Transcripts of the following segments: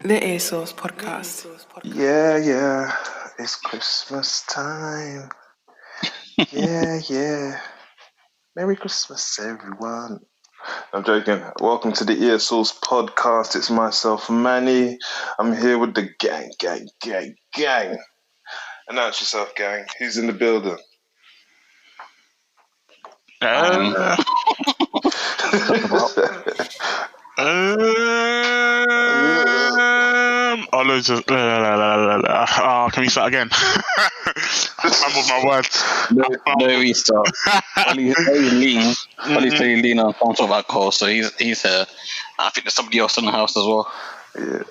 The EarSauce podcast. Yeah, it's Christmas time. Yeah. Merry Christmas, everyone. I'm joking. Welcome to the EarSauce podcast. It's myself, Manny. I'm here with the gang. Announce yourself, gang. Who's in the building? Can we start again? I'm with my words. No, we start. Ollie's lean on some sort of alcohol, so he's here. I think there's somebody else in the house as well. Yeah.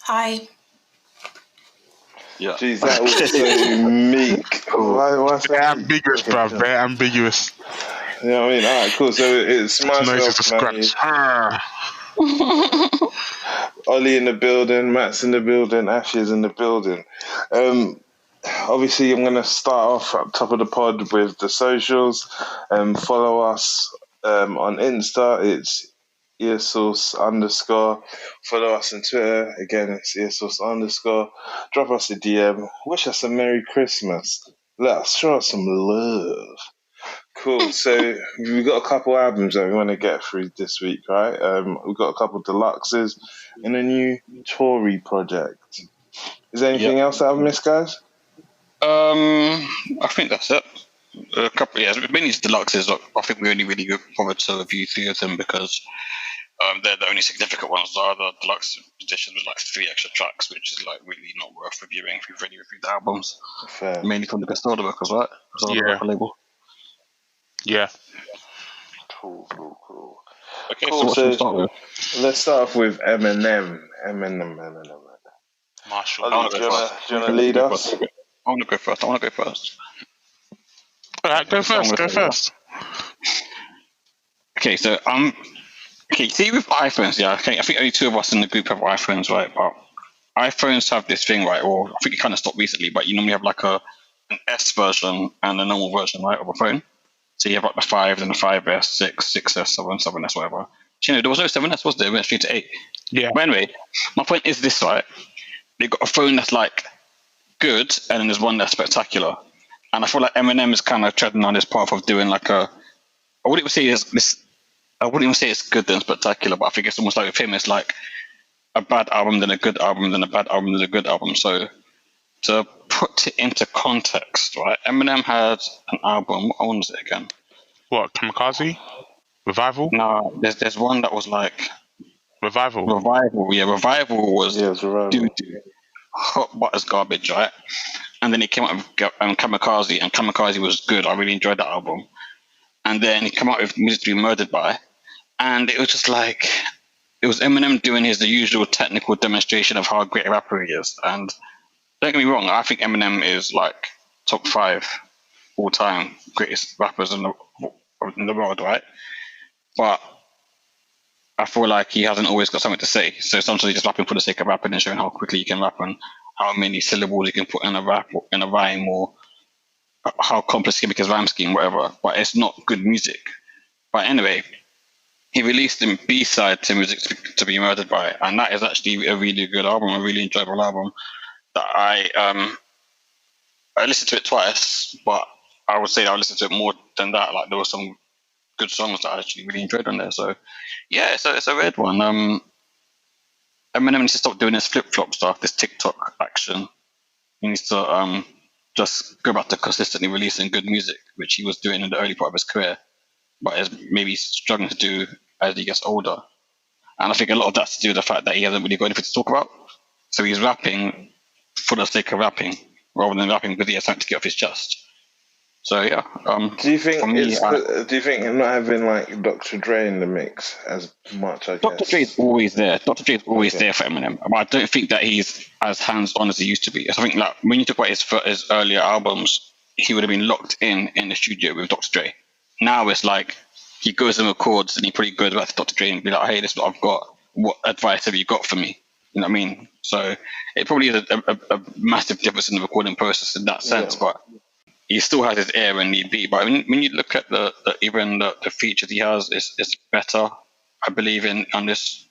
Hi. Yeah. Jeez, that was so meek. Why's Very that ambiguous, bruv. Very ambiguous. You know what I mean? Alright, cool. So it's myself, It's a Manny. scratch. Ollie in the building, Matt's in the building, Ashley's in the building. Obviously, I'm going to start off at the top of the pod with the socials. Follow us on Insta. It's EarSauce_. Follow us on Twitter. Again, it's EarSauce_. Drop us a DM. Wish us a Merry Christmas. Let us show us some love. Cool. So we've got a couple albums that we want to get through this week, right? We've got a couple deluxes and a new Tory project. Is there anything else that I've missed, guys? I think that's it. A couple, mainly it's deluxes. I think we only really bothered to review 3 of them because they're the only significant ones. The other deluxe editions was like 3 extra tracks, which is like really not worth reviewing if you've already reviewed the albums. Fair. Mainly from the Best Order records, right? Label. Yeah. Cool. Okay, Cool, so what should we start with? Let's start off with Eminem. Marshall. Ollie, do you want to lead us? I want to go first. Alright, go first. Okay, so see with iPhones, I think only 2 of us in the group have iPhones, right? But iPhones have this thing, right? Or I think it kind of stopped recently, but you normally have like an S version and a normal version, right, of a phone. So you have like the 5, then the 5S, 6, 6S, 7, 7S, whatever. There was no 7S, was there? It went straight to 8. Yeah. But anyway, my point is this, right? They've got a phone that's like good, and then there's one that's spectacular. And I feel like Eminem is kind of treading on this path of doing like I wouldn't even say it's good and spectacular, but I think it's almost like with him, it's like a bad album, then a good album, then a bad album, then a good album. So to put it into context, right? Eminem had an album. What one was it again? What, Kamikaze? Revival? No, there's one that was like Revival. Yeah, Revival was Revival. doo-doo. Hot butters garbage, right? And then he came out with Kamikaze, and Kamikaze was good. I really enjoyed that album. And then he came out with Music to Be Murdered By, and it was just like it was Eminem doing the usual technical demonstration of how great a rapper he is. And don't get me wrong, I think Eminem is like top 5 all time greatest rappers in the world, right? But I feel like he hasn't always got something to say. So sometimes he's just rapping for the sake of rapping and showing how quickly you can rap and how many syllables you can put in a rap or in a rhyme, or how complex he can make his rhyme scheme, whatever. But it's not good music. But anyway, he released a B-side to Music to Be Murdered By, and that is actually a really good album, a really enjoyable album. That I listened to it twice, but I would say I listened to it more than that. Like there were some good songs that I actually really enjoyed on there. So yeah, it's a red one. Eminem needs to stop doing this flip-flop stuff, this TikTok action. He needs to just go back to consistently releasing good music, which he was doing in the early part of his career, but is maybe struggling to do as he gets older. And I think a lot of that's to do with the fact that he hasn't really got anything to talk about. So he's rapping for the sake of rapping, rather than rapping because he has something to get off his chest. So yeah. Do you think do you think him not having like Dr. Dre in the mix as much? I guess Dr. Dre is always there. Dr. Dre is always there for Eminem, but I don't think that he's as hands-on as he used to be. I think like when you talk about his earlier albums, he would have been locked in the studio with Dr. Dre. Now it's like he goes and records, and he pretty good about Dr. Dre and be like, "Hey, this is what I've got. What advice have you got for me?" You know what I mean? So it probably is a massive difference in the recording process in that sense, but he still has his air when need be. But when you look at even the features he has, it's better, I believe, on this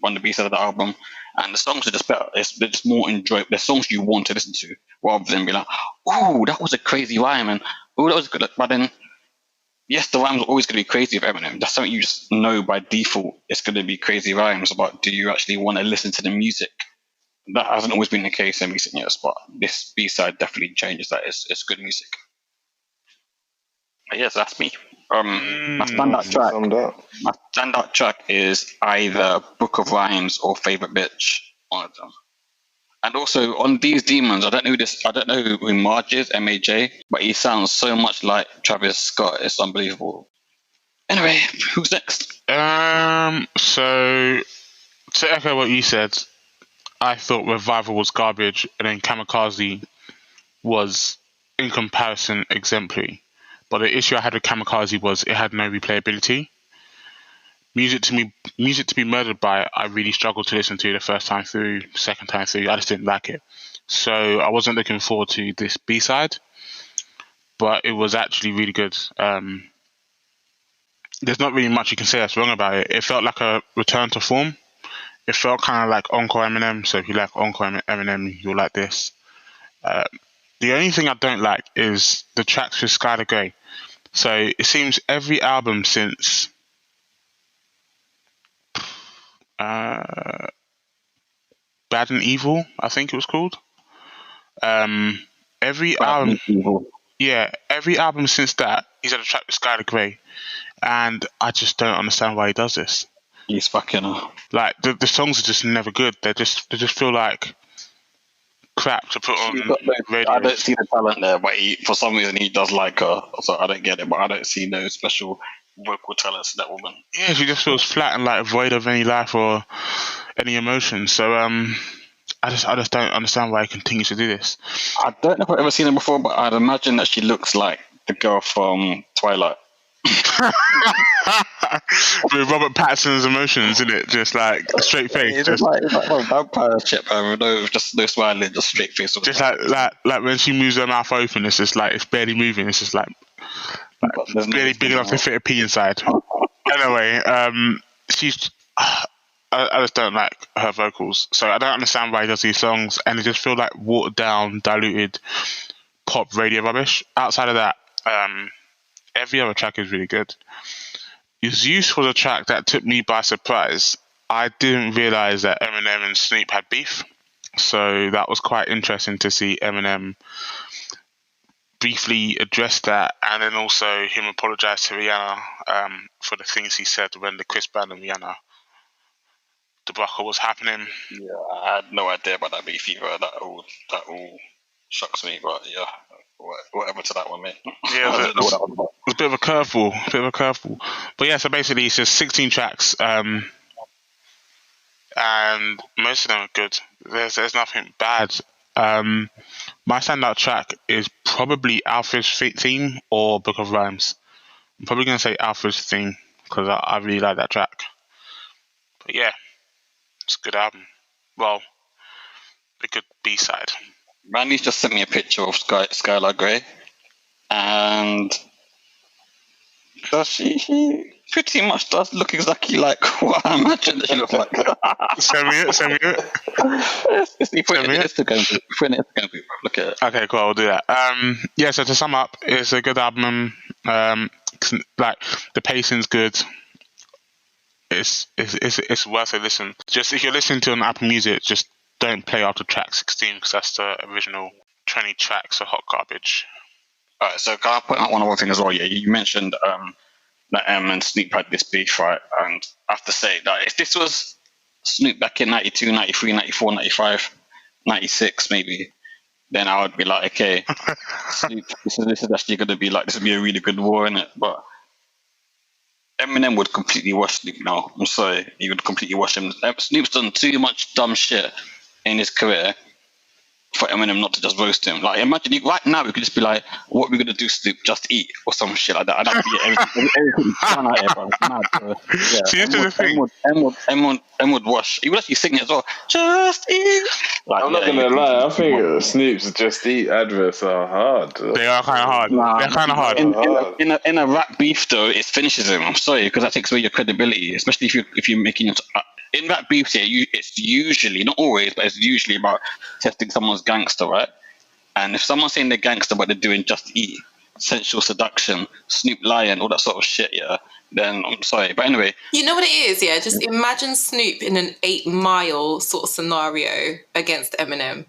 on the B-side of the album, and the songs are just better. They're just more enjoyable. They're songs you want to listen to, rather than be like, "Oh, that was a crazy rhyme," and "Oh, that was good." But then, yes, the rhymes are always going to be crazy with Eminem. That's something you just know by default. It's going to be crazy rhymes. But do you actually want to listen to the music? That hasn't always been the case in recent years, but this B-side definitely changes that. It's good music. But yes, that's me. My standout track is either Book of Rhymes or Favorite Bitch. One of them. And also on These Demons, I don't know who Marge is, MAJ, but he sounds so much like Travis Scott. It's unbelievable. Anyway, who's next? So to echo what you said, I thought Revival was garbage, and then Kamikaze was, in comparison, exemplary. But the issue I had with Kamikaze was it had no replayability. Music to be murdered by, I really struggled to listen to the first time through, second time through. I just didn't like it. So I wasn't looking forward to this B-side, but it was actually really good. There's not really much you can say that's wrong about it. It felt like a return to form. It felt kind of like Encore Eminem. So if you like Encore Eminem, you'll like this. The only thing I don't like is the tracks with Skylar Grey. So it seems every album since Bad and Evil, I think it was called. Every album since that, he's had a track with Skylar Grey, and I just don't understand why he does this. He's fucking like the songs are just never good. They just feel like crap to put on radio. I don't see the talent there, but for some reason he does like her. So I don't get it, but I don't see no special vocal talents in that woman. Yeah, she just feels flat and like void of any life or any emotion. So I just don't understand why he continues to do this. I don't know if I've ever seen her before, but I'd imagine that she looks like the girl from Twilight. With Robert Pattinson's emotions, isn't it? Just like straight face. It's like a vampire shit, no smiling, just straight face. Just like when she moves her mouth open, it's just like it's barely moving. It's just like barely big enough to fit a pea inside. Anyway, she's. I just don't like her vocals, so I don't understand why he does these songs, and they just feel like watered down, diluted pop radio rubbish. Outside of that, every other track is really good. His Use was a track that took me by surprise. I didn't realize that Eminem and Snoop had beef, so that was quite interesting to see Eminem briefly address that, and then also him apologize to Rihanna for the things he said when the Chris Brown and Rihanna debacle was happening. Yeah, I had no idea about that beef either. That all shocks me, but yeah, whatever to that one, mate. Yeah, it was a bit of a curveball. But yeah, so basically it's just 16 tracks, and most of them are good. There's nothing bad. My standout track is probably Alfred's theme or Book of Rhymes. I'm probably going to say Alfred's theme because I really like that track. But yeah, it's a good album. Well, a good B-side. Randy's just sent me a picture of Skylar Grey, and she pretty much does look exactly like what I imagined that she looked like. Send me it. Look at it. Okay, cool. I'll do that. Yeah. So to sum up, it's a good album. Like the pacing's good. It's worth a listen. Just if you're listening to an Apple Music, just don't play after track 16 because that's the original 20 tracks of hot garbage. All right. So can I point out one other thing as well? Yeah, you mentioned that M and Snoop had this beef, right? And I have to say that if this was Snoop back in 92, 93, 94, 95, 96 maybe, then I would be like, okay, Snoop, this is actually going to be like, this would be a really good war, innit? But Eminem would completely wash Snoop now. I'm sorry, he would completely wash him. Snoop's done too much dumb shit in his career for Eminem not to just roast him. Like, imagine right now we could just be like, what are we gonna do, Snoop? Just eat or some shit like that. I'd have to get everything done out here, bro. It's mad, bro. Yeah, M would wash. He would actually sing it as well. Just eat. Like, I'm not gonna lie. I think Snoop's Just Eat adverts are hard. They are kind of hard. They're kind of hard. In a rap beef though, it finishes him. I'm sorry, because that takes away your credibility, especially if you're making in that beef here, it's usually, not always, but it's usually about testing someone's gangster, right? And if someone's saying they're gangster, but they're doing Just Eat, sensual seduction, Snoop Lion, all that sort of shit, yeah, then I'm sorry. But anyway. You know what it is, yeah? Just imagine Snoop in an 8 Mile sort of scenario against Eminem.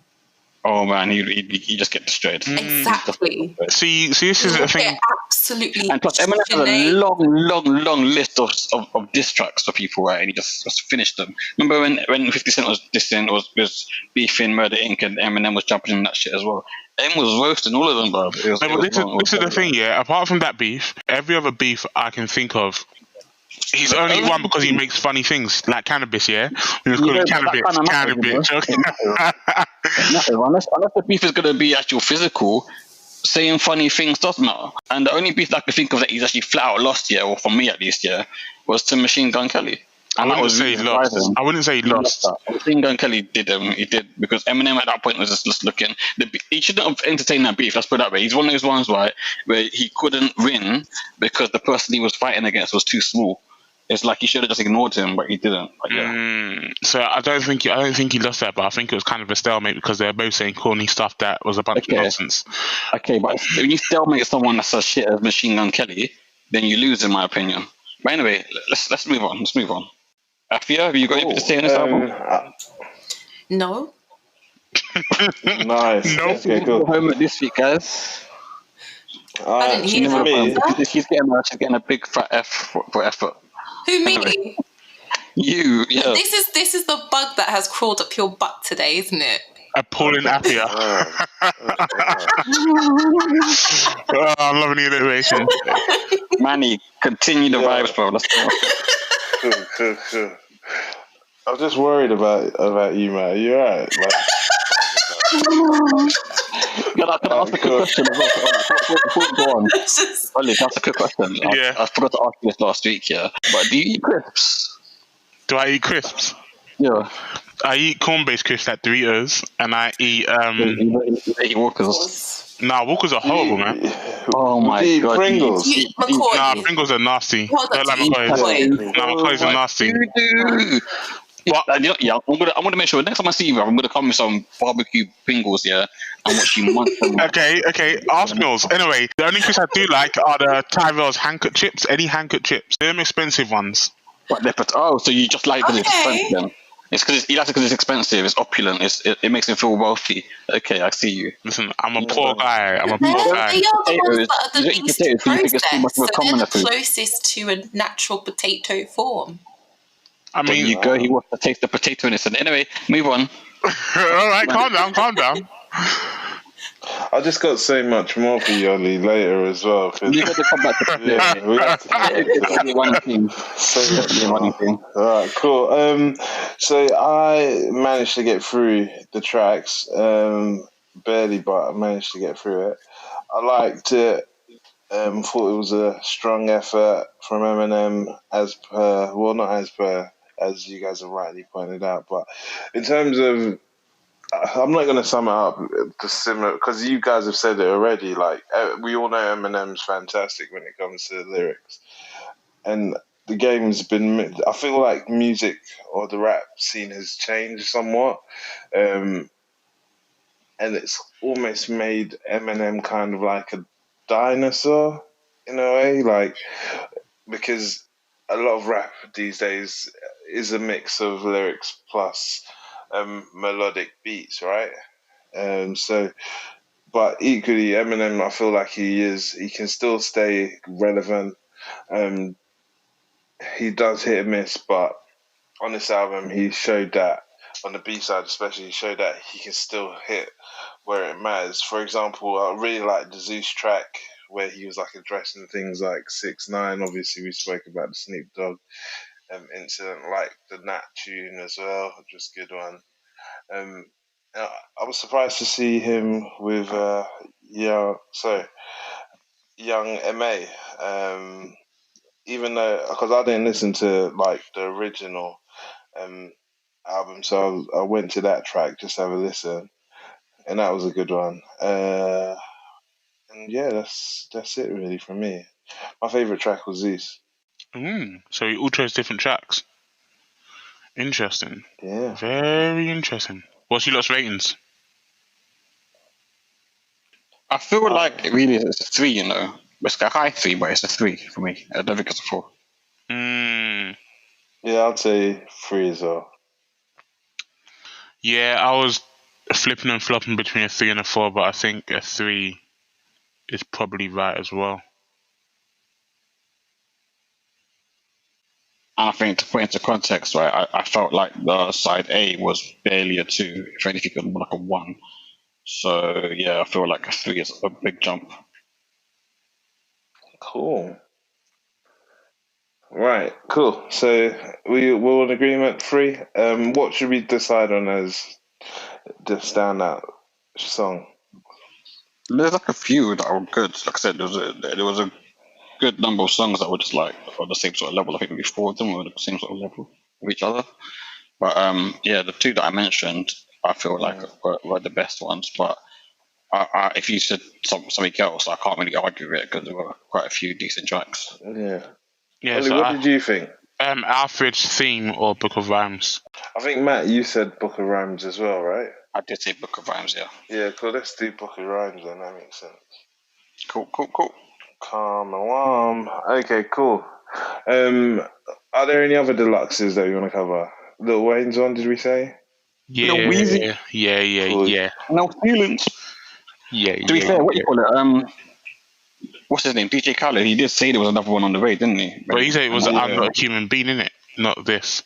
Oh man, he just get destroyed. Exactly. See, this is the thing. Absolutely. And plus, Eminem has a long list of diss tracks for people, right? And he just finished them. Remember when 50 Cent was dissing, was beefing Murder Inc. and Eminem was jumping in that shit as well. Em was roasting all of them, bro. This is the thing, yeah. Apart from that beef, every other beef I can think of, he's only one because he makes funny things like cannabis, yeah. He was calling cannabis. Unless the beef is gonna be actual physical, saying funny things does matter. And the only beef that I can think of that he's actually flat out lost, yeah, or for me at least, yeah, was to Machine Gun Kelly. And I wouldn't say he lost. I wouldn't say he lost. Machine Gun Kelly did he did, because Eminem at that point was just looking. He shouldn't have entertained that beef. Let's put it that way. He's one of those ones, right, where he couldn't win because the person he was fighting against was too small. It's like he should have just ignored him, but he didn't. But yeah. So I don't think he lost that, but I think it was kind of a stalemate because they're both saying corny stuff that was a bunch of nonsense. Okay, but when you stalemate someone that says shit as Machine Gun Kelly, then you lose, in my opinion. But anyway, let's move on. Afia, have you got anything to say on this album? No. Nice. No. Okay, cool. Homework this week, guys. I didn't hear that. She's getting a big fat F for effort. Who, me? You, yeah. This is the bug that has crawled up your butt today, isn't it? Appalling Apia. I'm loving the alliteration. Manny, continue the vibes, bro. Let's go. Cool. I'm just worried about you, man. You're right. Can I ask a quick question as well? Before we go on, Ollie, that's a quick question. Yeah. I forgot to ask you this last week, yeah. But do you eat crisps? Do I eat crisps? Yeah. I eat corn-based crisps like Doritos, and I eat You eat Walkers. Nah, Walkers are horrible, man. Oh my god. Pringles. You eat McCoy. Nah, Pringles are nasty. What Don't like McCoys. Nah, McCoys are nasty. What? Yeah, I'm gonna make sure next time I see you, I'm gonna come with some barbecue Pringles, yeah, and watch you munch them. Okay. Ask Mills. Anyway, the only crisps I do like are the Tyrell's Hancock chips. Any Hancock chips. They're expensive ones. So you just like it because it's expensive then? It's because it's expensive. It's opulent. It makes him feel wealthy. Okay, I see you. Listen, I'm a poor guy. They are the ones that are the least processed, so they're the closest to a natural potato form. I mean, you go. He wants to taste the potato in it. Anyway, move on. All right, calm down. I just got so much more for you, Ollie, later as well. You got to come back to we have to Alright, cool. So I managed to get through the tracks, barely, but I managed to get through it. I liked it. Thought it was a strong effort from Eminem, as you guys have rightly pointed out. But in terms of, I'm not going to sum it up to similar, because you guys have said it already. Like, we all know Eminem's fantastic when it comes to the lyrics, and the game's been. I feel like music or the rap scene has changed somewhat, and it's almost made Eminem kind of like a dinosaur in a way, like, because a lot of rap these days is a mix of lyrics plus melodic beats, right? But equally, Eminem, I feel like he can still stay relevant. He does hit and miss, but on this album, he showed that, on the B side especially, he showed that he can still hit where it matters. For example, I really like the Zeus track where he was like addressing things like 6ix9ine. Obviously, we spoke about the Snoop Dogg incident, like the Nat tune as well, just a good one. I was surprised to see him with young MA. Even though, because I didn't listen to like the original album, so I went to that track just to have a listen, and that was a good one. And yeah, that's it really for me. My favorite track was Zeus. So we all chose different tracks. Interesting. Yeah. Very interesting. What's your lot's ratings? I feel like it really is a 3, you know. It's a high 3, but it's a 3 for me. I don't think it's a 4. Yeah, I'd say 3 as well. Yeah, I was flipping and flopping between a 3 and a 4, but I think a 3 is probably right as well. And I think to put into context, right, I felt like the side A was barely a 2, if anything, it was more like a 1. So, yeah, I feel like a 3 is a big jump. Cool. Right, cool. So we're in agreement 3. What should we decide on as the standout song? There's like a few that were good. Like I said, there was a good number of songs that were just like on the same sort of level. I think maybe 4 of them were the same sort of level of each other. But yeah, the 2 that I mentioned, I feel like were the best ones. But if you said something else, I can't really argue with it because there were quite a few decent tracks. Yeah. Yeah. Ollie, So what did you think? Alfred's Theme or Book of Rhymes? I think, Matt, you said Book of Rhymes as well, right? I did say Book of Rhymes, yeah. Yeah, cool. Let's do Book of Rhymes then. That makes sense. Cool. Calm and warm. Okay, cool. Are there any other deluxes that you want to cover? Lil Wayne's one, did we say? Yeah. No Weezy. Cool. Yeah. No feelings. Yeah. To be fair, what you call it? What's his name? DJ Khaled. He did say there was another one on the way, didn't he? But he said it was I'm Not a Human Being, innit? Not this.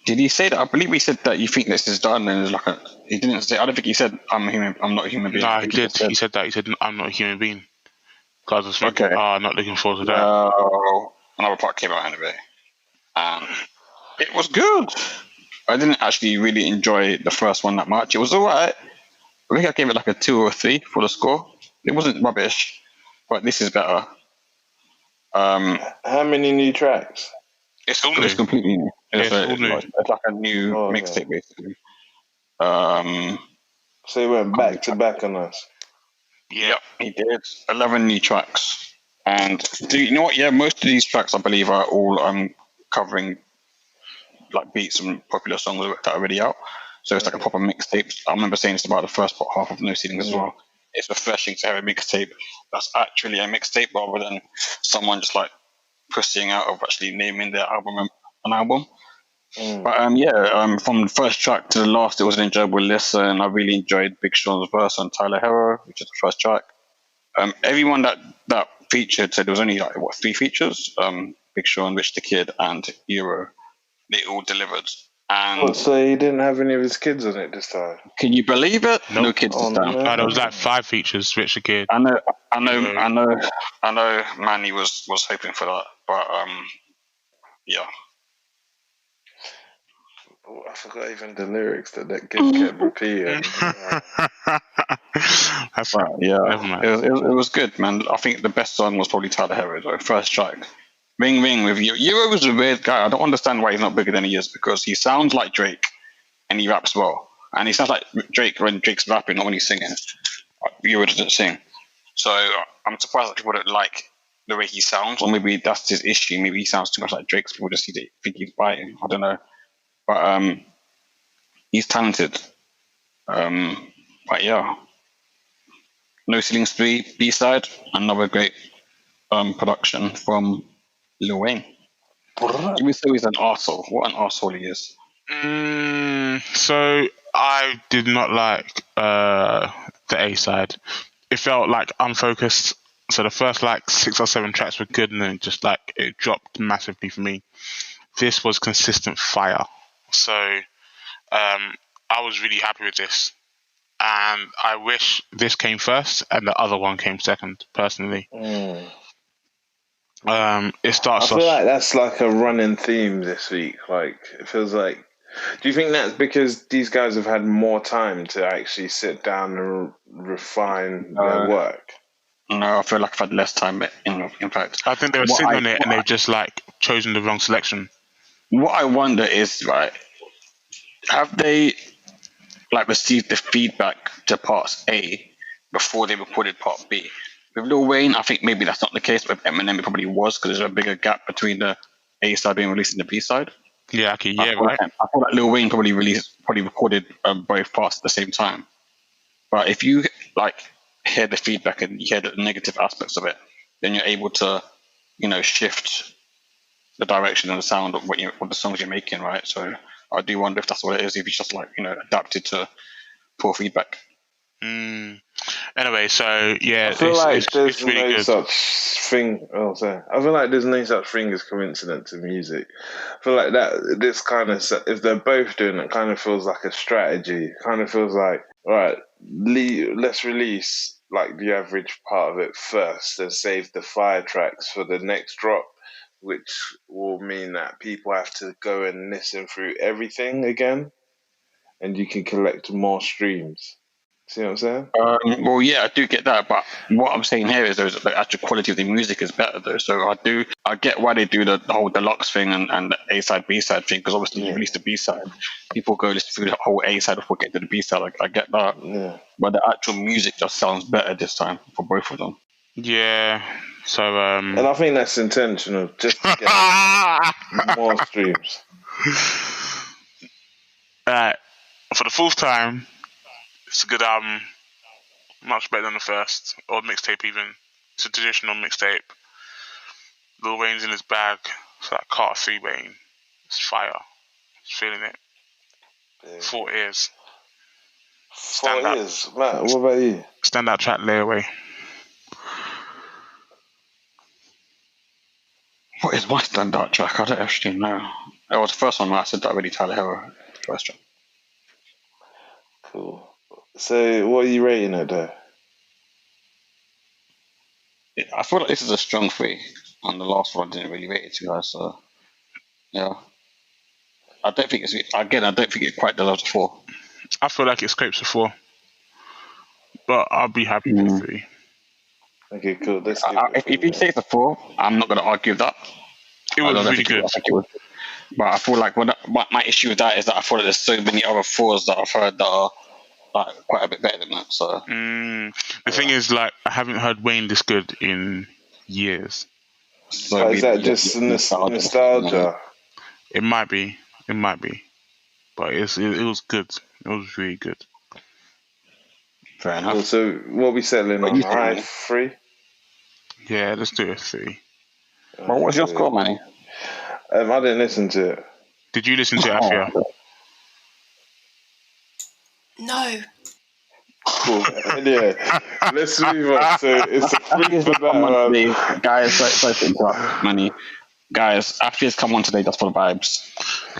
Did he say that? I believe he said that you think this is done, and it's like he didn't say. I don't think he said I'm not a human being. No, he did. He said that. He said I'm not a human being. Because I was thinking, not looking forward to that. Another part came out anyway, and it was good. I didn't actually really enjoy the first one that much. It was alright. I think I gave it like a 2 or 3 for the score. It wasn't rubbish, but this is better. How many new tracks? It's all new. It's completely new. It's like a new mixtape, basically. So he went back to back on us. Yep, he did. 11 new tracks. And you know what? Yeah, most of these tracks, I believe, are all covering like beats and popular songs that are already out. So it's like a proper mixtape. I remember saying this about the first half of No Ceilings as well. It's refreshing to have a mixtape that's actually a mixtape rather than someone just like pushing out of actually naming their album an album. But from the first track to the last, it was an enjoyable listen. I really enjoyed Big Sean's verse on Tyler Hero, which is the first track. Everyone that featured said there was only like 3 features: Big Sean, Rich the Kid, and Euro. They all delivered. And so he didn't have any of his kids on it this time? Can you believe it? Nope. No kids this time. No, there was like 5 features. Rich the Kid. I know. Manny was hoping for that, but yeah. I forgot even the lyrics that kid kept repeating. That's right, yeah. It was good, man. I think the best song was probably Tyler Hero, though. First track. Ring Ring with you. Euro was a weird guy. I don't understand why he's not bigger than he is, because he sounds like Drake and he raps well. And he sounds like Drake when Drake's rapping, not when he's singing. Euro doesn't sing. So I'm surprised that people don't like the way he sounds, or maybe that's his issue. Maybe he sounds too much like Drake, so people just think he's biting. I don't know. But he's talented. But yeah. No Ceilings 3 B-side, another great production from Lil Wayne. Even so, he's an arsehole. What an arsehole he is. So I did not like the A-side. It felt like unfocused. So the first like 6 or 7 tracks were good, and then just like it dropped massively for me. This was consistent fire. So I was really happy with this. And I wish this came first and the other one came second, personally. It starts. I feel like that's like a running theme this week. Like, it feels like. Do you think that's because these guys have had more time to actually sit down and refine their work? No, I feel like I've had less time. In fact, I think they were sitting on it and they've just like chosen the wrong selection. What I wonder is, right, have they like received the feedback to parts A before they recorded part B? With Lil Wayne, I think maybe that's not the case. With Eminem, it probably was, because there's a bigger gap between the A side being released and the B side. Yeah, okay, yeah, right. I feel like Lil Wayne probably recorded both parts at the same time. But if you like hear the feedback and you hear the negative aspects of it, then you're able to, shift the direction and the sound of what the songs you're making, right? So I do wonder if that's what it is. If you just adapted to poor feedback. Anyway, so yeah, I feel like there's it's really no good. such thing. Oh, sorry. I feel like there's no such thing as coincidence in music. I feel like that this kind of, if they're both doing it, kind of feels like a strategy. It kind of feels like, all right, let's release like the average part of it first and save the fire tracks for the next drop, which will mean that people have to go and listen through everything again, and you can collect more streams. See what I'm saying? Well, yeah, I do get that, but what I'm saying here is the actual quality of the music is better though. So I get why they do the whole deluxe thing and the A side B side thing, because obviously you release the B side, people go listen through the whole A side before getting to the B side. Like, I get that, but the actual music just sounds better this time for both of them. Yeah. So and I think that's intentional, just to get more streams. For the fourth time, it's a good album. Much better than the first, or mixtape even. It's a traditional mixtape. Lil Wayne's in his bag. It's like Carter 3 Wayne. It's fire. It's feeling it. Yeah. 4 ears. 4 ears. Matt, what about you? Standout track, Layaway. What is my standout track? I don't actually know. It was the first one where I said that already, Tyler Hero. First track. Cool. So, what are you rating it though? I feel like this is a strong 3, and the last one I didn't really rate it too high, so yeah. I don't think it quite deserves a 4. I feel like it scrapes a 4, but I'll be happy with 3. Okay, cool. If you say it's a 4, I'm not going to argue with that. It was really good. But I feel like my issue with that is that I feel like there's so many other 4s that I've heard that are like quite a bit better than that. So the thing is, like, I haven't heard Wayne this good in years. So is that just nostalgia? It might be, but it was good. It was really good. Fair enough. Cool. So what we settling on? High 3? Yeah, let's do a 3. Well, what's your score, Manny? I didn't listen to it. Did you listen to it, Afia? No. Cool. Yeah. Let's move on. So it's a 3 for that. Guys, sorry to interrupt, Manny. Guys, Afia's come on today just for the vibes.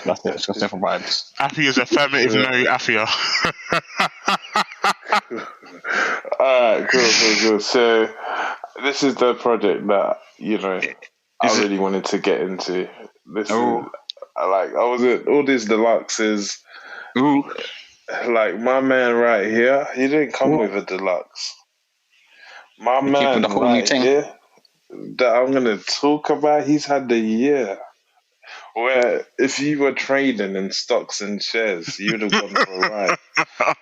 That's it. It's just there for vibes. Afia's affirmative no, Afia. Alright, cool. So this is the project that, I really wanted to get into. This is I was all these deluxes. Ooh. Like my man right here, he didn't come with a deluxe. My man right here that I'm gonna talk about, he's had the year where if you were trading in stocks and shares, you'd have gone for a ride.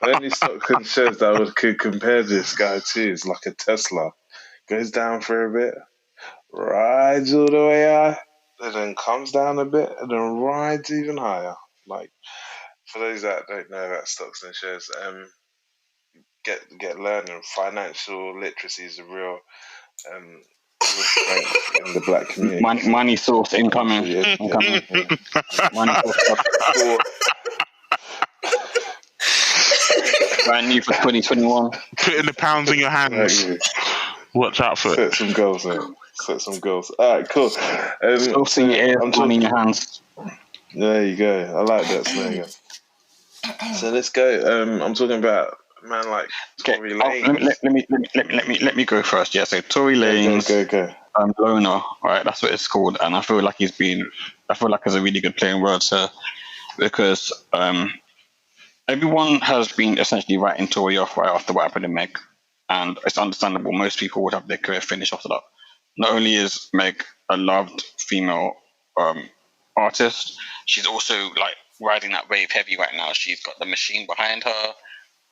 The only stocks and shares that could compare this guy to is like a Tesla. Goes down for a bit, rides all the way high, and then comes down a bit, and then rides even higher. Like, for those that don't know about stocks and shares, get learning. Financial literacy is a real strength in the black community. Money source incoming. Money source. Brand new for 2021. Putting the pounds in your hands. Watch out for it. Set some goals, mate. Set some goals. All right, cool. Money in your hands. There you go. I like that slogan. So let's go. I'm talking about a man like Tory Lanez. Let me go first. Yeah, so Tory Lanez. Go. Loner. Right, that's what it's called, and I feel like it's a really good playing words here, because everyone has been essentially writing Tory off right after what happened to Meg, and it's understandable. Most people would have their career finished after that. Not only is Meg a loved female artist, she's also like riding that wave heavy right now. She's got the machine behind her,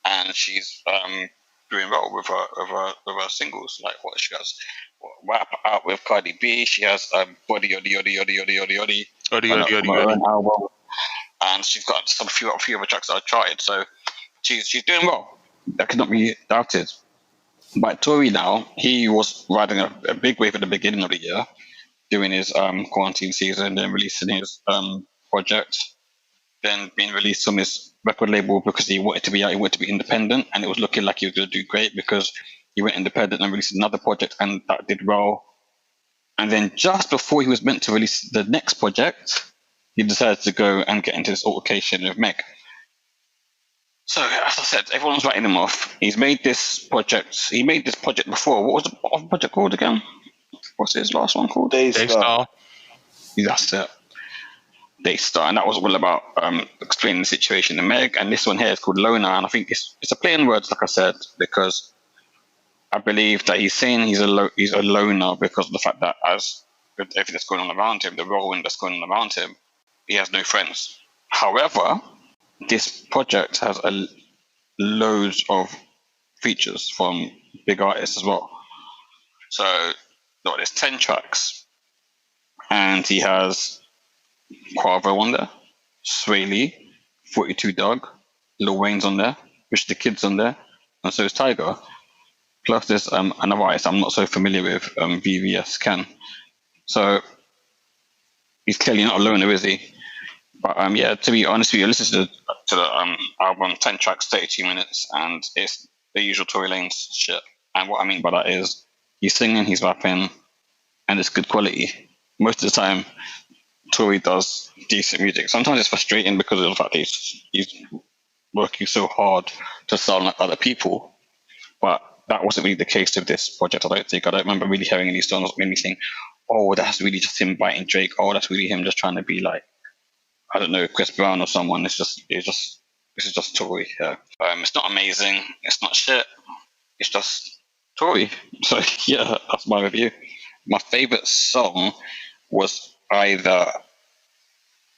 and she's doing well with her singles. Like what she has, Rap Out with Cardi B. She has Body Yoddy Yoddy Yoddy Yoddy Yoddy Yoddy. Her own album, and she's got a few other tracks that I tried. So she's doing well. That cannot be doubted. But Tory now, he was riding a big wave at the beginning of the year, doing his quarantine season, then releasing his project, then being released from his record label because he wanted to be independent, and it was looking like he was going to do great because he went independent and released another project, and that did well. And then just before he was meant to release the next project, he decided to go and get into this altercation with Meg. So, as I said, everyone's writing him off. He made this project before. What was the project called again? What's his last one called? Daystar. That's it. Daystar. And that was all about explaining the situation to Meg. And this one here is called Loner. And I think it's a play on words, like I said, because I believe that he's saying he's a loner because of the fact that as with everything that's going on around him, the whirlwind that's going on around him, he has no friends. However, this project has loads of features from big artists as well. So there's 10 tracks, and he has Quavo on there, Sway Lee, 42 Dugg, Lil Wayne's on there, Rich the Kid's on there, and so is Tyga. Plus there's another artist I'm not so familiar with, VVS Ken. So he's clearly not a loner, is he? But yeah, to be honest with you, listen to the album, 10 tracks, 32 minutes, and it's the usual Tory Lanez shit. And what I mean by that is he's singing, he's rapping, and it's good quality. Most of the time, Tory does decent music. Sometimes it's frustrating because of the fact that he's working so hard to sound like other people. But that wasn't really the case with this project, I don't think. I don't remember really hearing any songs or anything, oh, that's really just him biting Drake. Oh, that's really him just trying to be like, I don't know, Chris Brown or someone. This is just Tory. Yeah. It's not amazing. It's not shit. It's just Tory. So yeah, that's my review. My favorite song was either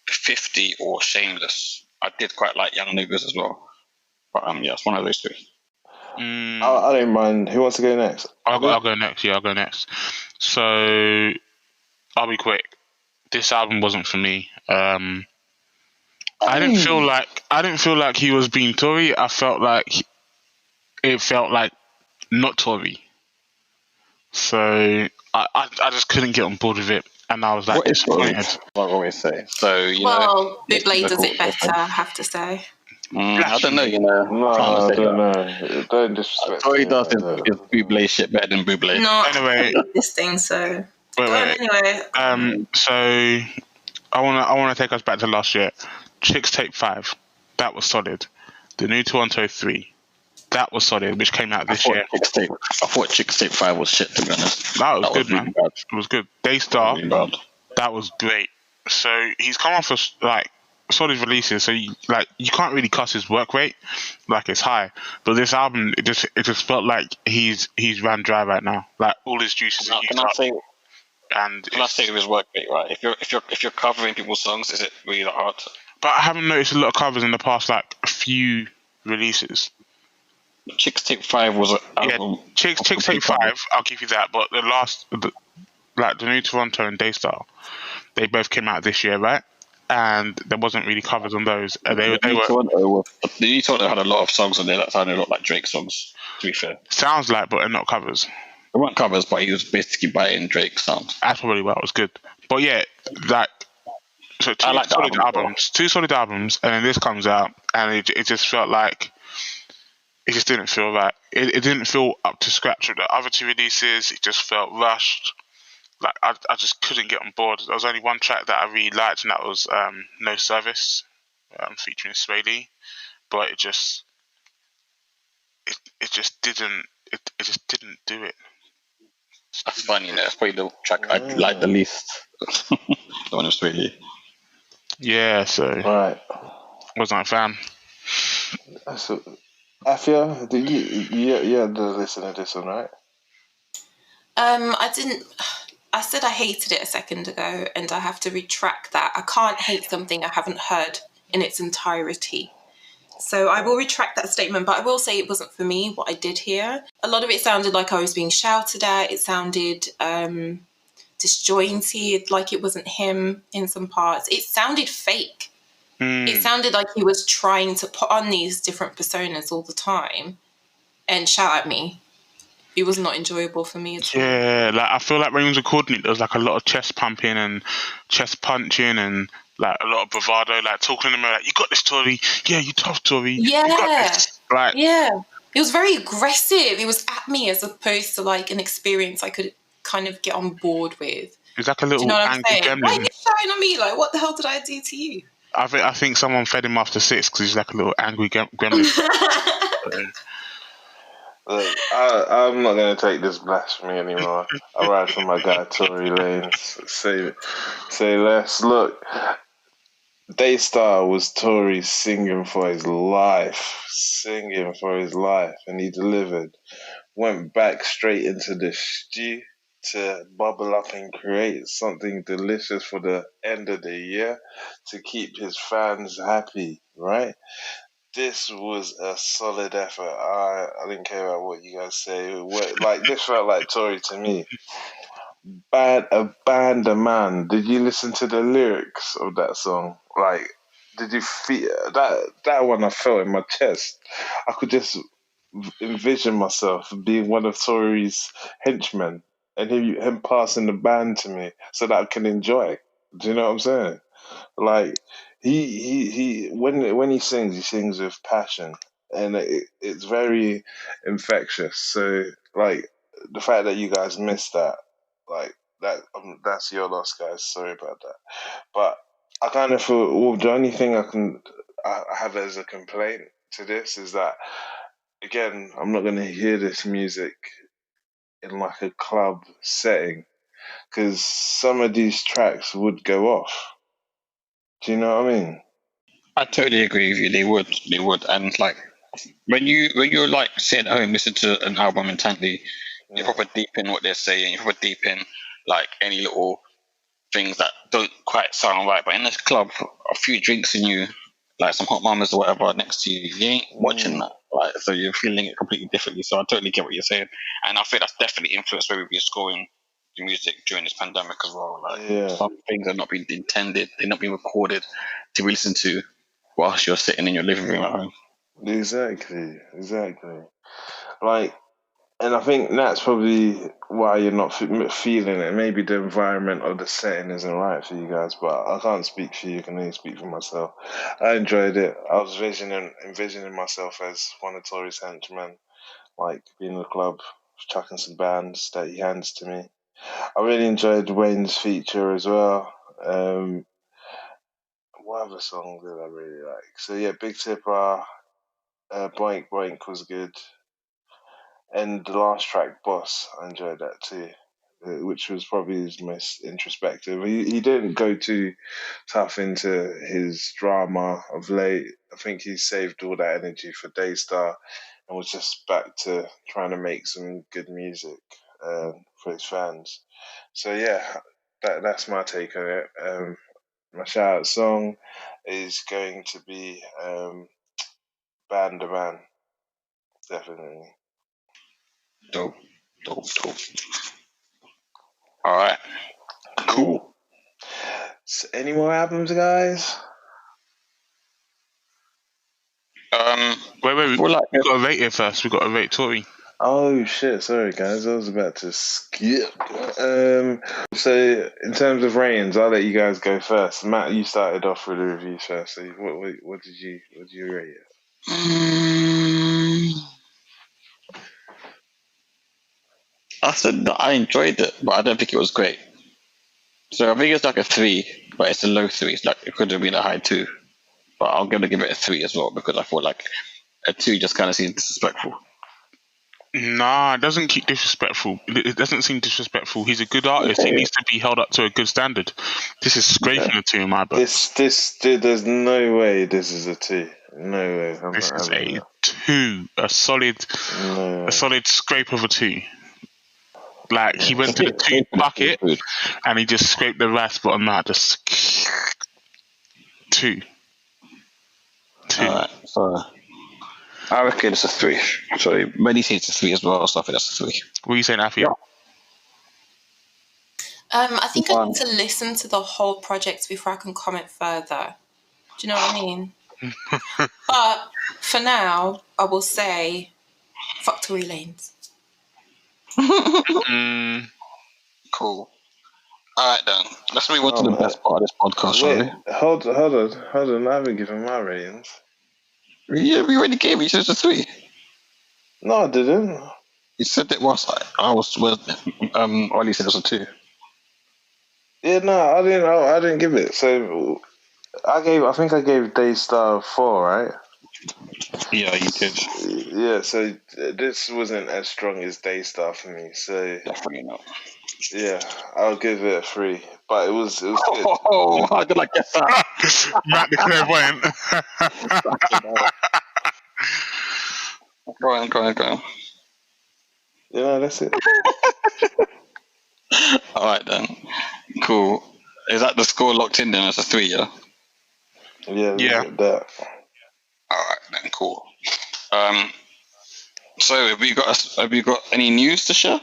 50 or Shameless. I did quite like Young Niggas as well. But yeah, it's one of those three. I don't mind. Who wants to go next? I'll go next. Yeah, I'll go next. So I'll be quick. This album wasn't for me. I didn't feel like he was being Tory. I felt like it felt like not Tory. So I just couldn't get on board with it, and I was like disappointed. I always say. So Bublé does it better, I have to say. I don't know. No, I don't know. Don't disrespect. Tory does his Bublé shit better than Bublé. No, anyway, this thing. So wait. Anyway, So I wanna take us back to last year. Chicks Tape 5, that was solid. The new Toronto 3, that was solid, which came out this year. I thought Chicks Tape 5 was shit, to be honest. That was good, man. Bad. It was good. Daystar, that was great. So he's come off of like solid releases, so you can't really cuss his work rate, like it's high. But this album, it just felt like he's ran dry right now. Like all his juices are used up. Can I say with his work rate, right? If you're covering people's songs, is it really that hard? But I haven't noticed a lot of covers in the past, like few releases. Chicks Tape 5 was an album. Yeah, Chicks Tape 5, I'll give you that. But the new Toronto and Daystar, they both came out this year, right? And there wasn't really covers on those. The new Toronto had a lot of songs on there that sounded a lot like Drake songs, to be fair. Sounds like, but they're not covers. They weren't covers, but he was basically biting Drake's sound. That's probably why it was good. But yeah, so two solid albums, and then this comes out, and it just felt like it just didn't feel right. It didn't feel up to scratch with the other two releases. It just felt rushed. Like I just couldn't get on board. There was only one track that I really liked, and that was No Service, featuring Sway Lee. But it just didn't do it. That's funny, That's probably the track I like the least. The one with Sway Lee. Yeah, so right. Wasn't a fan. So, Afia, did you had to listen to this one, right? I didn't. I said I hated it a second ago, and I have to retract that. I can't hate something I haven't heard in its entirety. So I will retract that statement, but I will say it wasn't for me, what I did hear. A lot of it sounded like I was being shouted at. It sounded disjointed, like it wasn't him in some parts. It sounded fake. It sounded like he was trying to put on these different personas all the time and shout at me. It was not enjoyable for me at all. Yeah, like I feel like when he was recording it, there was like a lot of chest pumping and chest punching and like a lot of bravado, like talking to him like, "You got this, Tory. Yeah, you tough, Tory. Yeah. You got this." Like, yeah. It was very aggressive. It was at me as opposed to like an experience I could kind of get on board with. it's like a Do little you know what I'm angry saying? gremlin. Why are you shouting at me? Like, what the hell did I do to you? I think someone fed him after 6 because he's like a little angry gremlin. Look, I'm not going to take this blasphemy anymore. I ride for my guy Tory Lanez. Say less. Look, Daystar was Tory singing for his life, and he delivered. Went back straight into the stew to bubble up and create something delicious for the end of the year to keep his fans happy, right? This was a solid effort. I didn't care about what you guys say. Like this felt like Tory to me. A man. Did you listen to the lyrics of that song? Like, did you feel that one? I felt in my chest. I could just envision myself being one of Tory's henchmen and him passing the band to me so that I can enjoy. Do you know what I'm saying? Like he when he sings with passion, and it's very infectious. So like the fact that you guys missed that, like that's your loss, guys. Sorry about that. But I kind of feel well, the only thing I have as a complaint to this is that again I'm not going to hear this music in like a club setting because some of these tracks would go off. Do you know what I mean? I totally agree with you. They would, and like when you're like sitting at home listening to an album intently, you're proper deep in what they're saying. You're proper deep in like any little things that don't quite sound right. But in this club, a few drinks in you, like some hot mamas or whatever next to you, you ain't watching that. Like, so you're feeling it completely differently. So I totally get what you're saying, and I think that's definitely influenced where we've been scoring the music during this pandemic as well. Like some things are not being intended, they're not being recorded to be listened to whilst you're sitting in your living room at home. Exactly. Like, and I think that's probably why you're not feeling it. Maybe the environment or the setting isn't right for you guys, but I can't speak for you. I can only speak for myself. I enjoyed it. I was envisioning myself as one of Tory's henchmen, like being in the club, chucking some bands that he hands to me. I really enjoyed Wayne's feature as well. What other song did I really like? So yeah, Big Tipper, Boink Boink was good. And the last track, Boss, I enjoyed that too, which was probably his most introspective. He didn't go too tough into his drama of late. I think he saved all that energy for Daystar and was just back to trying to make some good music for his fans. So yeah, that's my take on it. My shout out song is going to be Band the Man, definitely. Dope. All right. Cool. So any more albums, guys? Wait, we Well, like, got to rate it first. We got to rate Tory. Oh shit! Sorry, guys. I was about to skip. So in terms of ratings, I'll let you guys go first. Matt, you started off with the reviews first. So what did you rate it? I said that I enjoyed it, but I don't think it was great. So I think it's like a 3, but it's a low 3. It's like it could have been a high 2, but I'm gonna give it a 3 as well because I thought like a 2 just kind of seems disrespectful. Nah, it doesn't keep disrespectful. It doesn't seem disrespectful. He's a good artist. He needs to be held up to a good standard. This is scraping a 2 in my book. There's no way this is a 2. No way. This is a 2, a solid scrape of a 2. Like he went to the 2 bucket and he just scraped the rice bottom out. Just 2. Alright, so I reckon it's a 3. Sorry, many say it's a 3 as well, so I think that's a 3. What are you saying, Afi? I think I need to listen to the whole project before I can comment further. Do you know what I mean? But for now, I will say, fuck Tory Lanez. Cool. All right, then. Let's move on to the best part of this podcast, shall we? Wait, hold on. I haven't given my ratings. Yeah, we already gave you just a 3. No, I didn't. You said it was Ollie said it was a 2. Yeah, no, I didn't give it. So I think I gave Daystar 4, right? Yeah, you did. Yeah, so this wasn't as strong as Daystar for me. So Definitely not. yeah, I'll give it a 3. But it was good. Oh, how did I get that? Matt the clairvoyant. Go on. Yeah, that's it. All right, then. Cool. Is that the score locked in then as a 3, yeah? Yeah. That. All right, then. Cool. So have you got any news to share?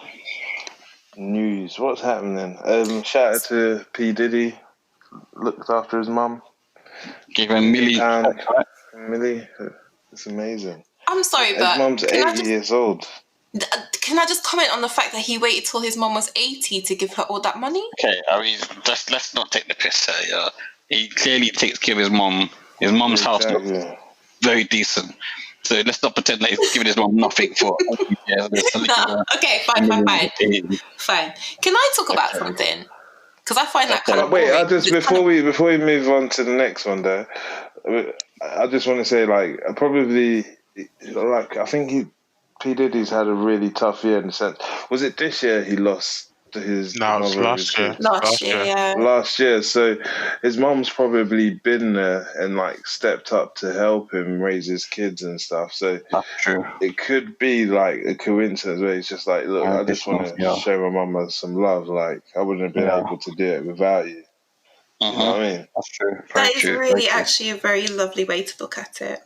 News. What's happening? Shout out to P Diddy. Looked after his mum. Gave a £1 million. Millie. It's amazing. I'm sorry, His but mum's 80 years old. Can I just comment on the fact that he waited till his mum was 80 to give her all that money? Okay, I mean, let's not take the piss here. Yeah, he clearly takes care of his mum. His mum's house looks very decent. So let's not pretend that he's giving his mum nothing for. Okay, fine. Can I talk about something? Because I find that kind of wait. boring. Before we move on to the next one, though, I just want to say, like, I think P Diddy's had a really tough year in the sense. Was it this year he lost his mother? Last year. Last year. So his mom's probably been there and like stepped up to help him raise his kids and stuff. So that's true. It could be like a coincidence where he's just like, look, I just want to show my mama some love. Like I wouldn't have been able to do it without you. You know what I mean? That's true. That is really actually a very lovely way to look at it.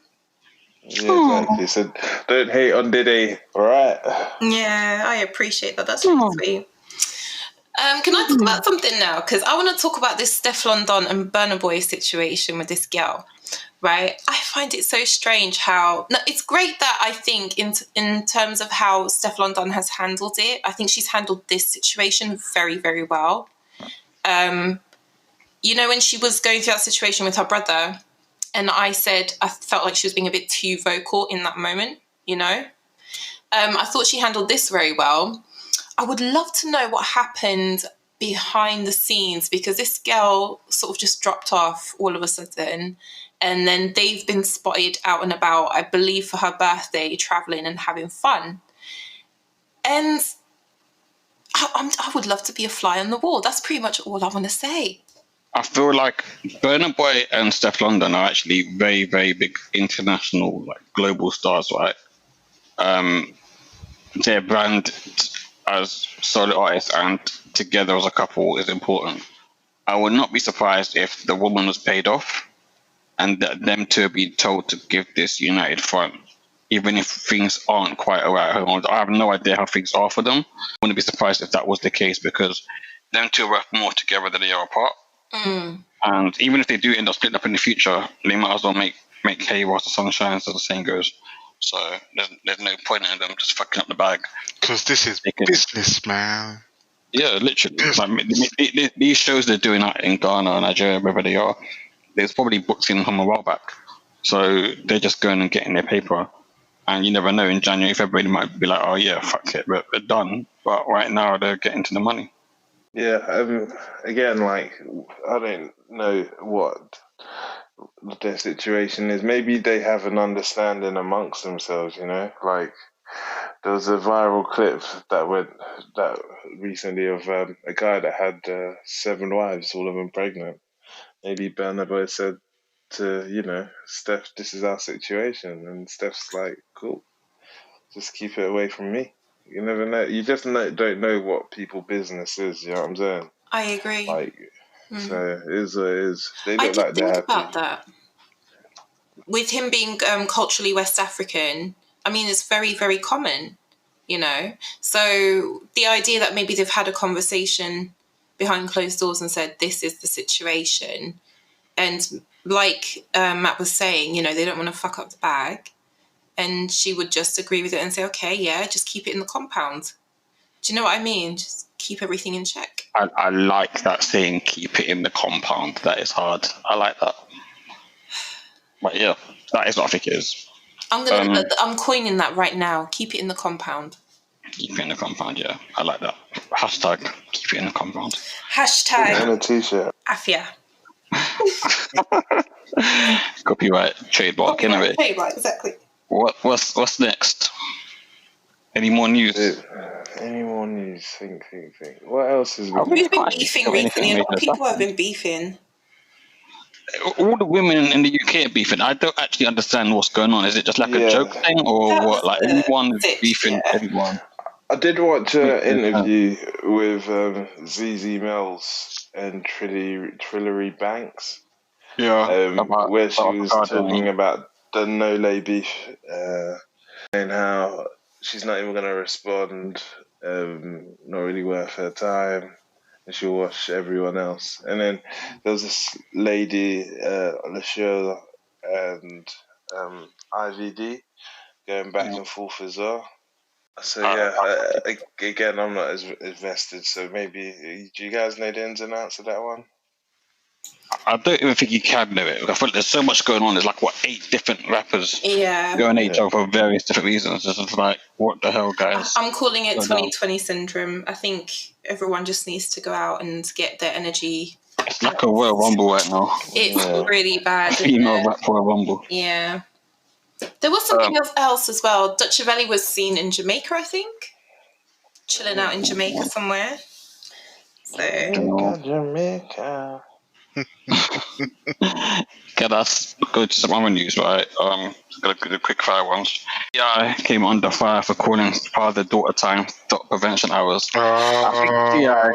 Yeah, exactly. So don't hate on Diddy, all right? Yeah, I appreciate that. That's really sweet. Can I talk about something now? Because I want to talk about this Stefflon Don and Burna Boy situation with this girl, right? I find it so strange how... No, it's great that I think in terms of how Stefflon Don has handled it, I think she's handled this situation very, very well. You know, when she was going through that situation with her brother, and I said I felt like she was being a bit too vocal in that moment, you know? I thought she handled this very well. I would love to know what happened behind the scenes because this girl sort of just dropped off all of a sudden. And then they've been spotted out and about, I believe, for her birthday, traveling and having fun. And I would love to be a fly on the wall. That's pretty much all I want to say. I feel like Burna Boy and Stefflon Don are actually very, very big international, like global stars, right? Their brand as solo artists and together as a couple is important. I would not be surprised if the woman was paid off and that them two be told to give this united front, even if things aren't quite right at home. I have no idea how things are for them. I wouldn't be surprised if that was the case because them two are worth more together than they are apart. And even if they do end up splitting up in the future, they might as well make hay whilst the sun shines, as the saying goes. So there's no point in them just fucking up the bag. Because this is business, man. Yeah, literally. Like, these shows they're doing out in Ghana, Nigeria, wherever they are, there's probably books in from a while back. So they're just going and getting their paper. And you never know, in January, February, they might be like, oh yeah, fuck it, but they're done. But right now, they're getting to the money. Yeah, again, like, I don't know what their situation is. Maybe they have an understanding amongst themselves, you know? Like, there was a viral clip that recently of a guy that had 7 wives, all of them pregnant. Maybe Burna Boy said to, you know, Steph, this is our situation. And Steph's like, cool, just keep it away from me. You never know. You just don't know what people's business is, you know what I'm saying? I agree. Like, so it is what it is. They look I did like they're think happy. about that. With him being culturally West African, I mean, it's very, very common, you know? So the idea that maybe they've had a conversation behind closed doors and said, this is the situation. And like Matt was saying, you know, they don't want to fuck up the bag. And she would just agree with it and say, okay, yeah, just keep it in the compound. Do you know what I mean? Just keep everything in check. I like that saying, keep it in the compound. That is hard. I like that. But yeah, that is what I think it is. I'm coining that right now. Keep it in the compound. Keep it in the compound, yeah. I like that. Hashtag, keep it in the compound. Hashtag. And a t-shirt. Afia. Copyright, trademark, anyway. Trademark, exactly. What's next? Any more news? Any more news? Think. What else is going Who's been Can't beefing think of recently? A lot of anything people have been beefing. All the women in the UK are beefing. I don't actually understand what's going on. Is it just like a joke thing, or That what? was Like everyone is it, beefing yeah. everyone. I did watch an interview with ZZ Mills and Trillery Banks, where she was talking about the no-lay beef, and how she's not even going to respond, not really worth her time, and she'll watch everyone else. And then there was this lady, LaShaw and IVD, going back and forth as well. So again, I'm not as invested. So maybe, do you guys know the ins and outs of that one? I don't even think you can know it. I feel like there's so much going on. There's like 8 different rappers going at each other for various different reasons. It's just like, what the hell, guys? I'm calling it 2020 syndrome. I think everyone just needs to go out and get their energy. It's like a Royal Rumble right now. It's really bad. Female rap Royal Rumble. Yeah. There was something else as well. Dutch Valley was seen in Jamaica, I think. Chilling out in Jamaica somewhere. So. Jamaica. Can us go to some other news, right? Got a quick fire ones. I came under fire for calling father-daughter time dot prevention hours. I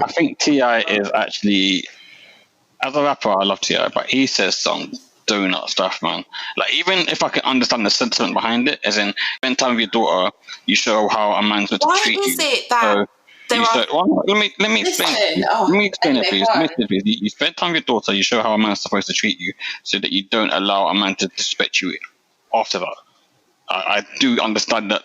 think T.I. is actually, as a rapper, I love T.I., but he says some donut stuff, man. Like, even if I can understand the sentiment behind it, as in, spend time with your daughter, you show how a man's meant to treat you. Why is it that let me explain. Let me explain it, please. You spend time with your daughter, you show how a man's supposed to treat you, so that you don't allow a man to disrespect you after that. I do understand that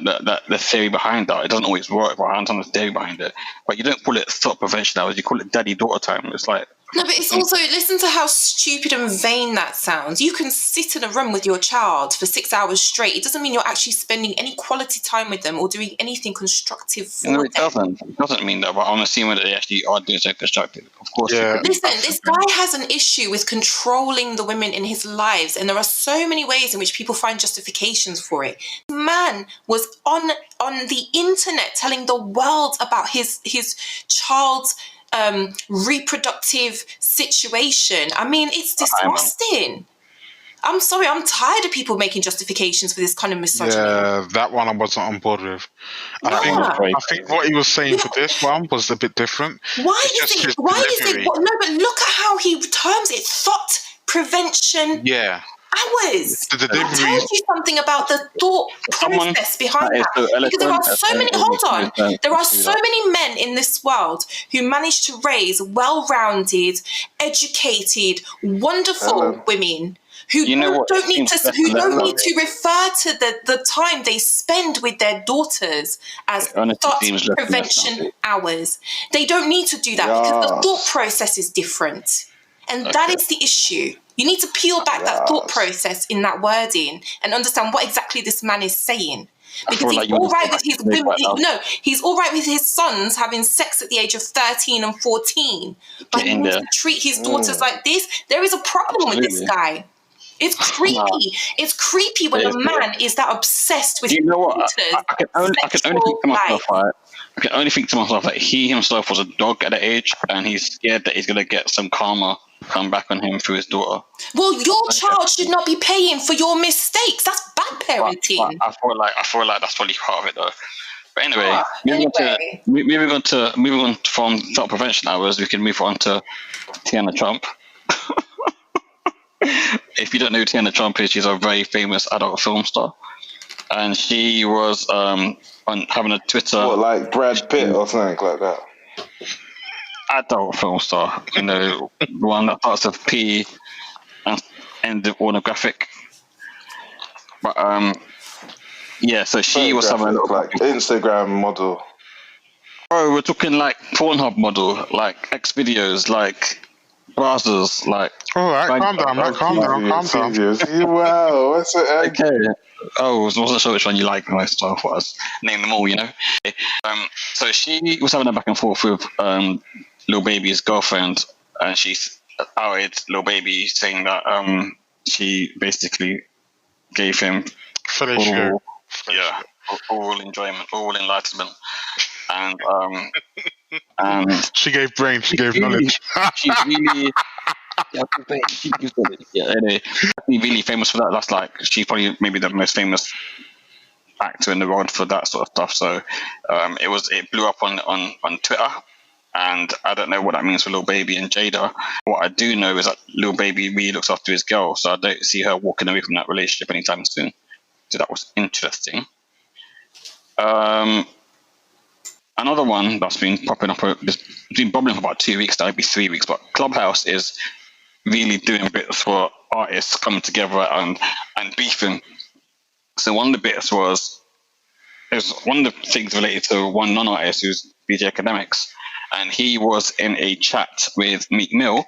the theory behind that. It doesn't always work, but I understand the theory behind it. But you don't call it stop prevention hours, you call it daddy-daughter time. It's like... No, but it's also, listen to how stupid and vain that sounds. You can sit in a room with your child for 6 hours straight. It doesn't mean you're actually spending any quality time with them or doing anything constructive for them. No, it doesn't. It doesn't mean that, but I'm assuming that they actually are doing something constructive. Of course. Yeah. Listen, this guy has an issue with controlling the women in his lives, and there are so many ways in which people find justifications for it. The man was on the internet telling the world about his child's reproductive situation. I mean, it's disgusting. I'm sorry, I'm tired of people making justifications for this kind of misogyny. Yeah, that one I wasn't on board with. I think what he was saying for this one was a bit different. Why is it? No, but look at how he terms it. Thought prevention. Yeah. Hours. That tells you something about the thought process behind that. Because there are so many. Hold on. There are so many men in this world who manage to raise well-rounded, educated, wonderful women who don't need to refer to the time they spend with their daughters as thought prevention hours. They don't need to do that because the thought process is different, and that is the issue. You need to peel back that thought process in that wording and understand what exactly this man is saying. Because he's all right with his women. He's all right with his sons having sex at the age of 13 and 14. But he needs to treat his daughters like this. There is a problem with this guy. It's creepy. It's creepy when a man is that obsessed with his daughters. I can only think to myself, right? I can only think to myself that he himself was a dog at that age, and he's scared that he's going to get some karma come back on him through his daughter. Well, your child should not be paying for your mistakes. That's bad parenting. But I feel like that's probably part of it, though. But anyway, moving on from thought prevention hours, we can move on to Tiana Trump. If you don't know who Tiana Trump is, she's a very famous adult film star, and she was having a Twitter. What, like Brad Pitt or something like that? adult film star. You know, the one that starts with P and ends with pornographic. But yeah. So she was having a little like Instagram model. Bro, we're talking like Pornhub model, like X videos, like browsers, like. All right, calm down, man. Calm down. Wow, what's it? Okay. Oh, I wasn't sure which one you like most, so I thought I'd name them all, you know. So she was having a back and forth with Lil Baby's girlfriend, and she outed Lil Baby saying that she basically gave him all enjoyment, all enlightenment, and she gave brain, she gave knowledge. She's really. Anyway, really famous for that. That's like she's probably maybe the most famous actor in the world for that sort of stuff. So it blew up on Twitter, and I don't know what that means for Lil Baby and Jada. What I do know is that Lil Baby really looks after his girl, so I don't see her walking away from that relationship anytime soon. So that was interesting. Another one that's been popping up, it's been bubbling for about 2 weeks now, maybe 3 weeks, but Clubhouse is really doing bits for artists coming together and beefing. So one of the bits was one of the things related to one non-artist who's DJ Academics, and he was in a chat with Meek Mill,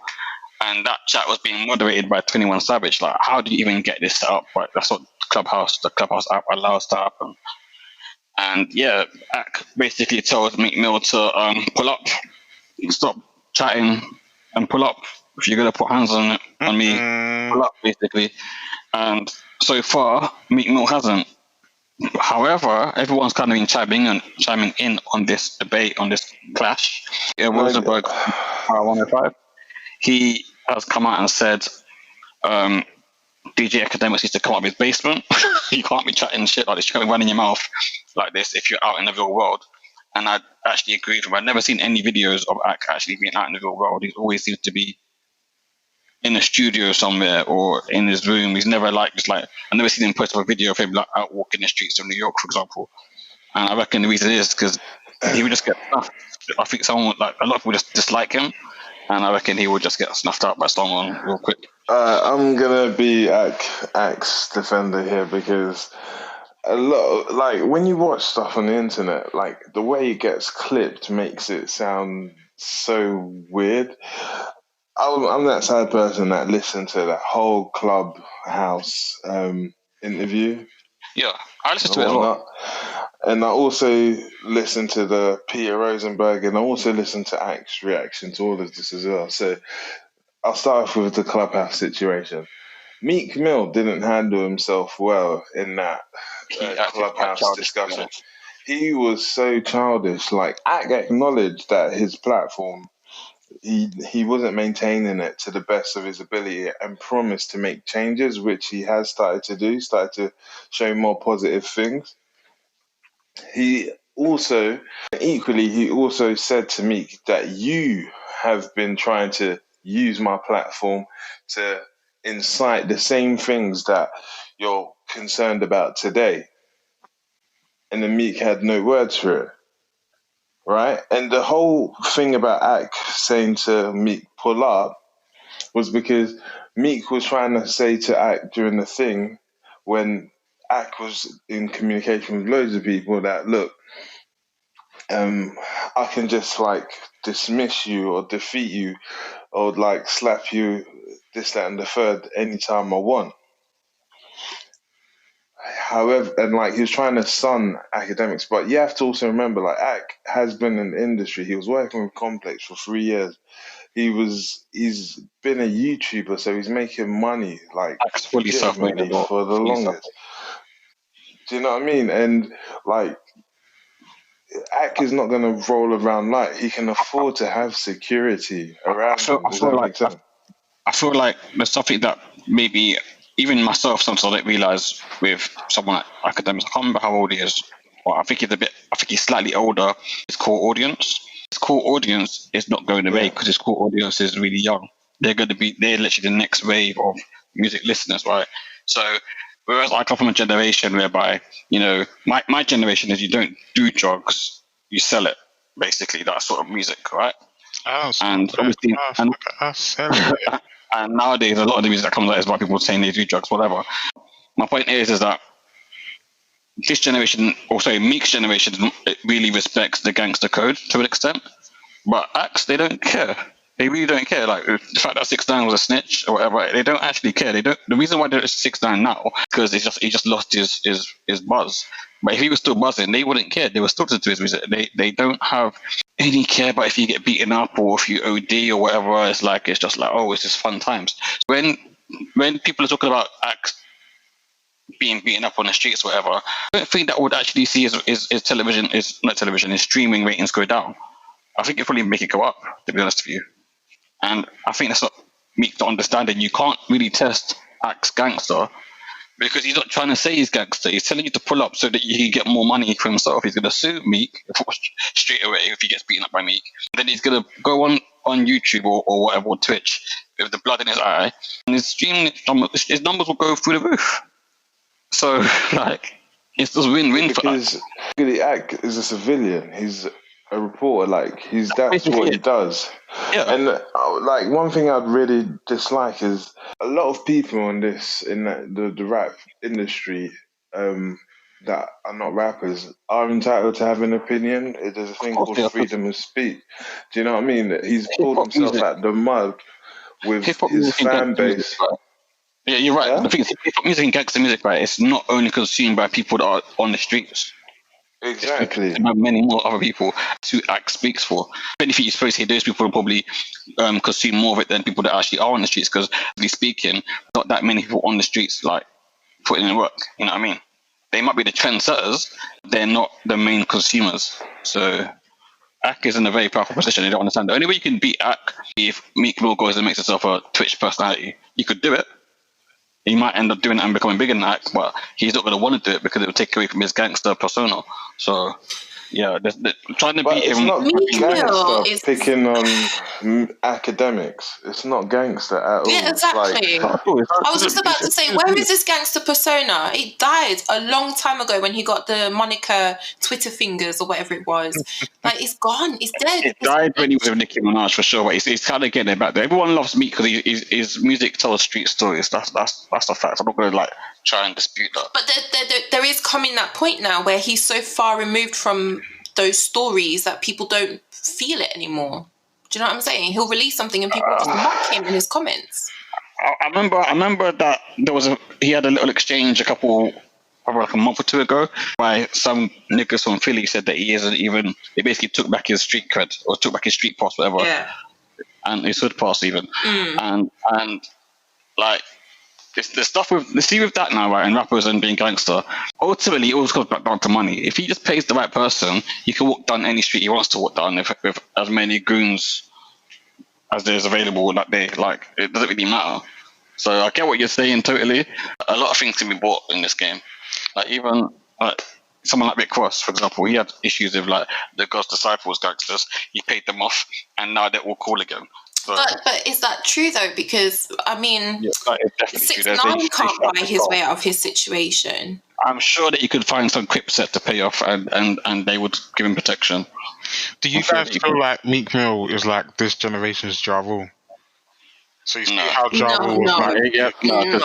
and that chat was being moderated by 21 Savage. Like, how do you even get this set up? Right, that's what the Clubhouse app allows to happen. And yeah, Ak basically told Meek Mill to pull up, stop chatting, and pull up. If you're gonna put hands on me, pull up, basically. And so far, Meek Mill hasn't. However, everyone's kind of been chiming in on this debate, on this clash. Rosenberg, 105, he has come out and said, DJ Academics needs to come out of his basement. You can't be chatting shit like this. You can't be running your mouth like this if you're out in the real world. And I actually agree with him. I've never seen any videos of Ak actually being out in the real world. He always seems to be in a studio somewhere or in his room. He's never I've never seen him post up a video of him like out walking the streets of New York, for example. And I reckon the reason is because he would just get snuffed. I think a lot of people just dislike him, and I reckon he would just get snuffed out by someone real quick. I'm gonna be Ak's defender here because a lot, like when you watch stuff on the internet, like the way it gets clipped makes it sound so weird. I'm that sad person that listened to that whole Clubhouse interview. Yeah, I listened to it as well. And I also listened to the Peter Rosenberg, and I also listened to Ak's reaction to all of this as well. So I'll start off with the Clubhouse situation. Meek Mill didn't handle himself well in that Clubhouse discussion. He was so childish. Like, Ak acknowledged that his platform, he wasn't maintaining it to the best of his ability and promised to make changes, which he has started to do, started to show more positive things. He also said to Meek that you have been trying to use my platform to incite the same things that you're concerned about today. And then Meek had no words for it. Right? And the whole thing about Ak saying to Meek, pull up, was because Meek was trying to say to Ak during the thing when Ak was in communication with loads of people that, look, I can just dismiss you or defeat you or slap you, this, that, and the third anytime I want. However, and he was trying to sun Academics, but you have to also remember, Ak has been in the industry. He was working with Complex for 3 years. He's been a YouTuber, so he's making money, legitimately for the longest. Do you know what I mean? And Ak is not going to roll around light. He can afford to have security around him. I feel like there's something that maybe even myself sometimes I don't realize with someone like Academics. I can't remember how old he is. But I think he's slightly older. His core audience is not going away because his core audience is really young. They're literally the next wave of music listeners, right? So whereas I come from a generation whereby, my generation is you don't do drugs, you sell it, basically, that sort of music, right? And obviously, and nowadays a lot of the music that comes out is about people saying they do drugs, whatever. My point is that this generation, or sorry, Meek's generation, it really respects the gangster code to an extent, but Axe, they don't care. They really don't care. Like the fact that 6ix9ine was a snitch or whatever, they don't actually care. They don't. The reason why they're 6ix9ine now because he just lost his buzz. But if he was still buzzing, they wouldn't care. They were still to his music. They don't have any care about if you get beaten up or if you OD or whatever. It's just like, oh, it's just fun times. When people are talking about Axe being beaten up on the streets or whatever, I don't think that would actually see his streaming ratings go down. I think it probably make it go up, to be honest with you. And I think that's what Meek not understanding. You can't really test Axe gangster because he's not trying to say he's gangster. He's telling you to pull up so that he can get more money for himself. He's going to sue Meek straight away if he gets beaten up by Meek. Then he's going to go on YouTube or whatever, or Twitch with the blood in his eye, and his numbers will go through the roof. So, it's just win-win for us. Because Axe is a civilian. He's a reporter. That's what he does. Yeah. And one thing I'd really dislike is a lot of people in the rap industry that are not rappers are entitled to have an opinion. There's a thing called freedom of speech. Do you know what I mean? He's pulled himself out the mud with his fan base. Yeah, you're right. Yeah? The thing is, hip-hop music and gangster music, right, it's not only consumed by people that are on the streets. Exactly. It's by many more other people who Axe speaks for. If anything, you're supposed to hear those people will probably consume more of it than people that actually are on the streets, because, really speaking, not that many people on the streets, putting in work. You know what I mean? They might be the trendsetters, they're not the main consumers. So Axe is in a very powerful position. They don't understand. The only way you can beat Axe if Meek Mill goes and makes himself a Twitch personality. You could do it. He might end up doing it and becoming bigger than Axe, but he's not going to want to do it because it would take away from his gangster persona. So, yeah, trying to beat him. It's not gangster picking on academics. It's not gangster at all. Yeah, exactly. I was just about to say, where is this gangster persona? It died a long time ago when he got the moniker Twitter fingers or whatever it was. It's gone. It's dead. It died when he was with Nicki Minaj for sure, but he's kind of getting it back there. Everyone loves Meek because his music tells street stories. That's a fact. I'm not going to try and dispute that. But there is coming that point now where he's so far removed from those stories that people don't feel it anymore. Do you know what I'm saying? He'll release something and people just mock him in his comments. I remember that he had a little exchange probably a month or two ago, by some niggas from Philly said that he isn't even. They basically took back his street cred or took back his street pass, whatever, and his hood pass even, and the stuff with that now, right, and rappers and being gangster, ultimately it always comes back down to money. If he just pays the right person, he can walk down any street he wants to walk down with as many goons as there's available that day. It doesn't really matter. So I get what you're saying totally. A lot of things can be bought in this game. Even someone like Rick Ross, for example, he had issues with the God's Disciples gangsters. He paid them off, and now they're all cool again. So, but is that true though? Because I mean, 6ix9ine can't buy his way out of his situation. I'm sure that you could find some Cripset to pay off, and they would give him protection. Do you guys feel like Meek Mill is this generation's Ja Rule? So you see how Ja Rule was because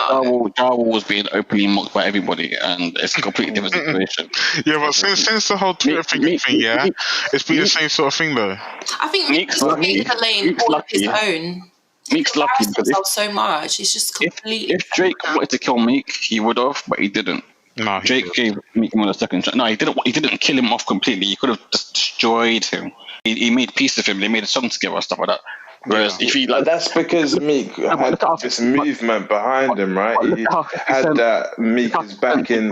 Ja Rule was being openly mocked by everybody, and it's a completely different situation. Yeah, but since the whole Twitter thing, it's been the same sort of thing though. I think Meek's made a lane all of his own. Meek's lucky because so much. It's just completely. If Drake wanted to kill Meek, he would have, but he didn't. No, Drake gave Meek Mill a second chance. No, he didn't. He didn't kill him off completely. He could have just destroyed him. He made peace with him. They made a song together and stuff like that. Whereas if he that's because Meek had this movement behind him, right? He had that Meek is back in.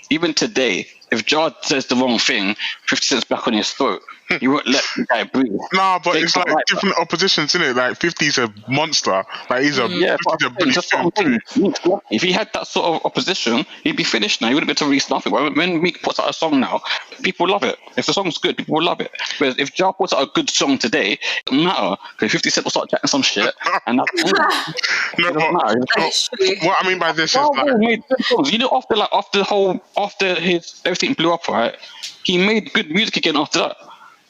Even today, if Ja says the wrong thing, 50 Cent's back on his throat. You won't let the guy breathe. No, but it's different oppositions, isn't it? 50's a monster. He's a if he had that sort of opposition, he'd be finished now. He wouldn't be able to release nothing. When Meek puts out a song now, people love it. If the song's good, people will love it. Whereas if Ja puts out a good song today, it doesn't matter. Because 50 Cent will start chatting some shit, and that's what I mean by this is made good songs. After his everything blew up, right? He made good music again after that.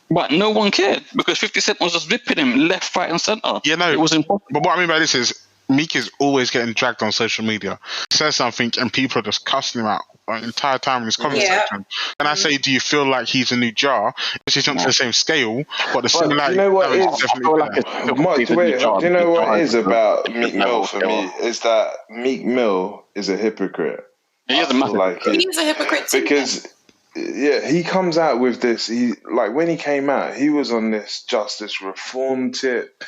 But no one cared because 50 Cent was just ripping him left, right, and centre. Yeah, no. It was impossible. But what I mean by this is Meek is always getting dragged on social media. He says something and people are just cussing him out the entire time in his comment section. And I say, do you feel like he's a new Jar? It's not to the same scale, but the similarity. You know what is is definitely Mark, do you know what is about Meek Mill for me? Is that Meek Mill is a hypocrite. He is a massive He's a hypocrite too. Because he comes out with this. He like when he came out, he was on this justice reform tip.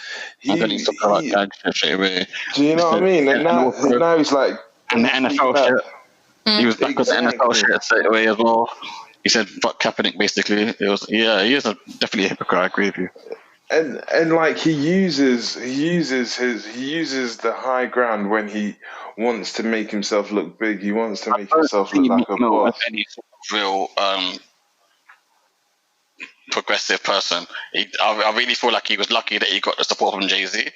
And then he took about gag shit straight away. Do you know what I mean? And now he's like, and the NFL shit. He was back with the NFL shit straight away as well. He said fuck Kaepernick basically. It was he is definitely a hypocrite. I agree with you. And like he uses the high ground when he wants to make himself look big. He wants to make himself look like a boss. Any real progressive person. I really feel like he was lucky that he got the support from Jay-Z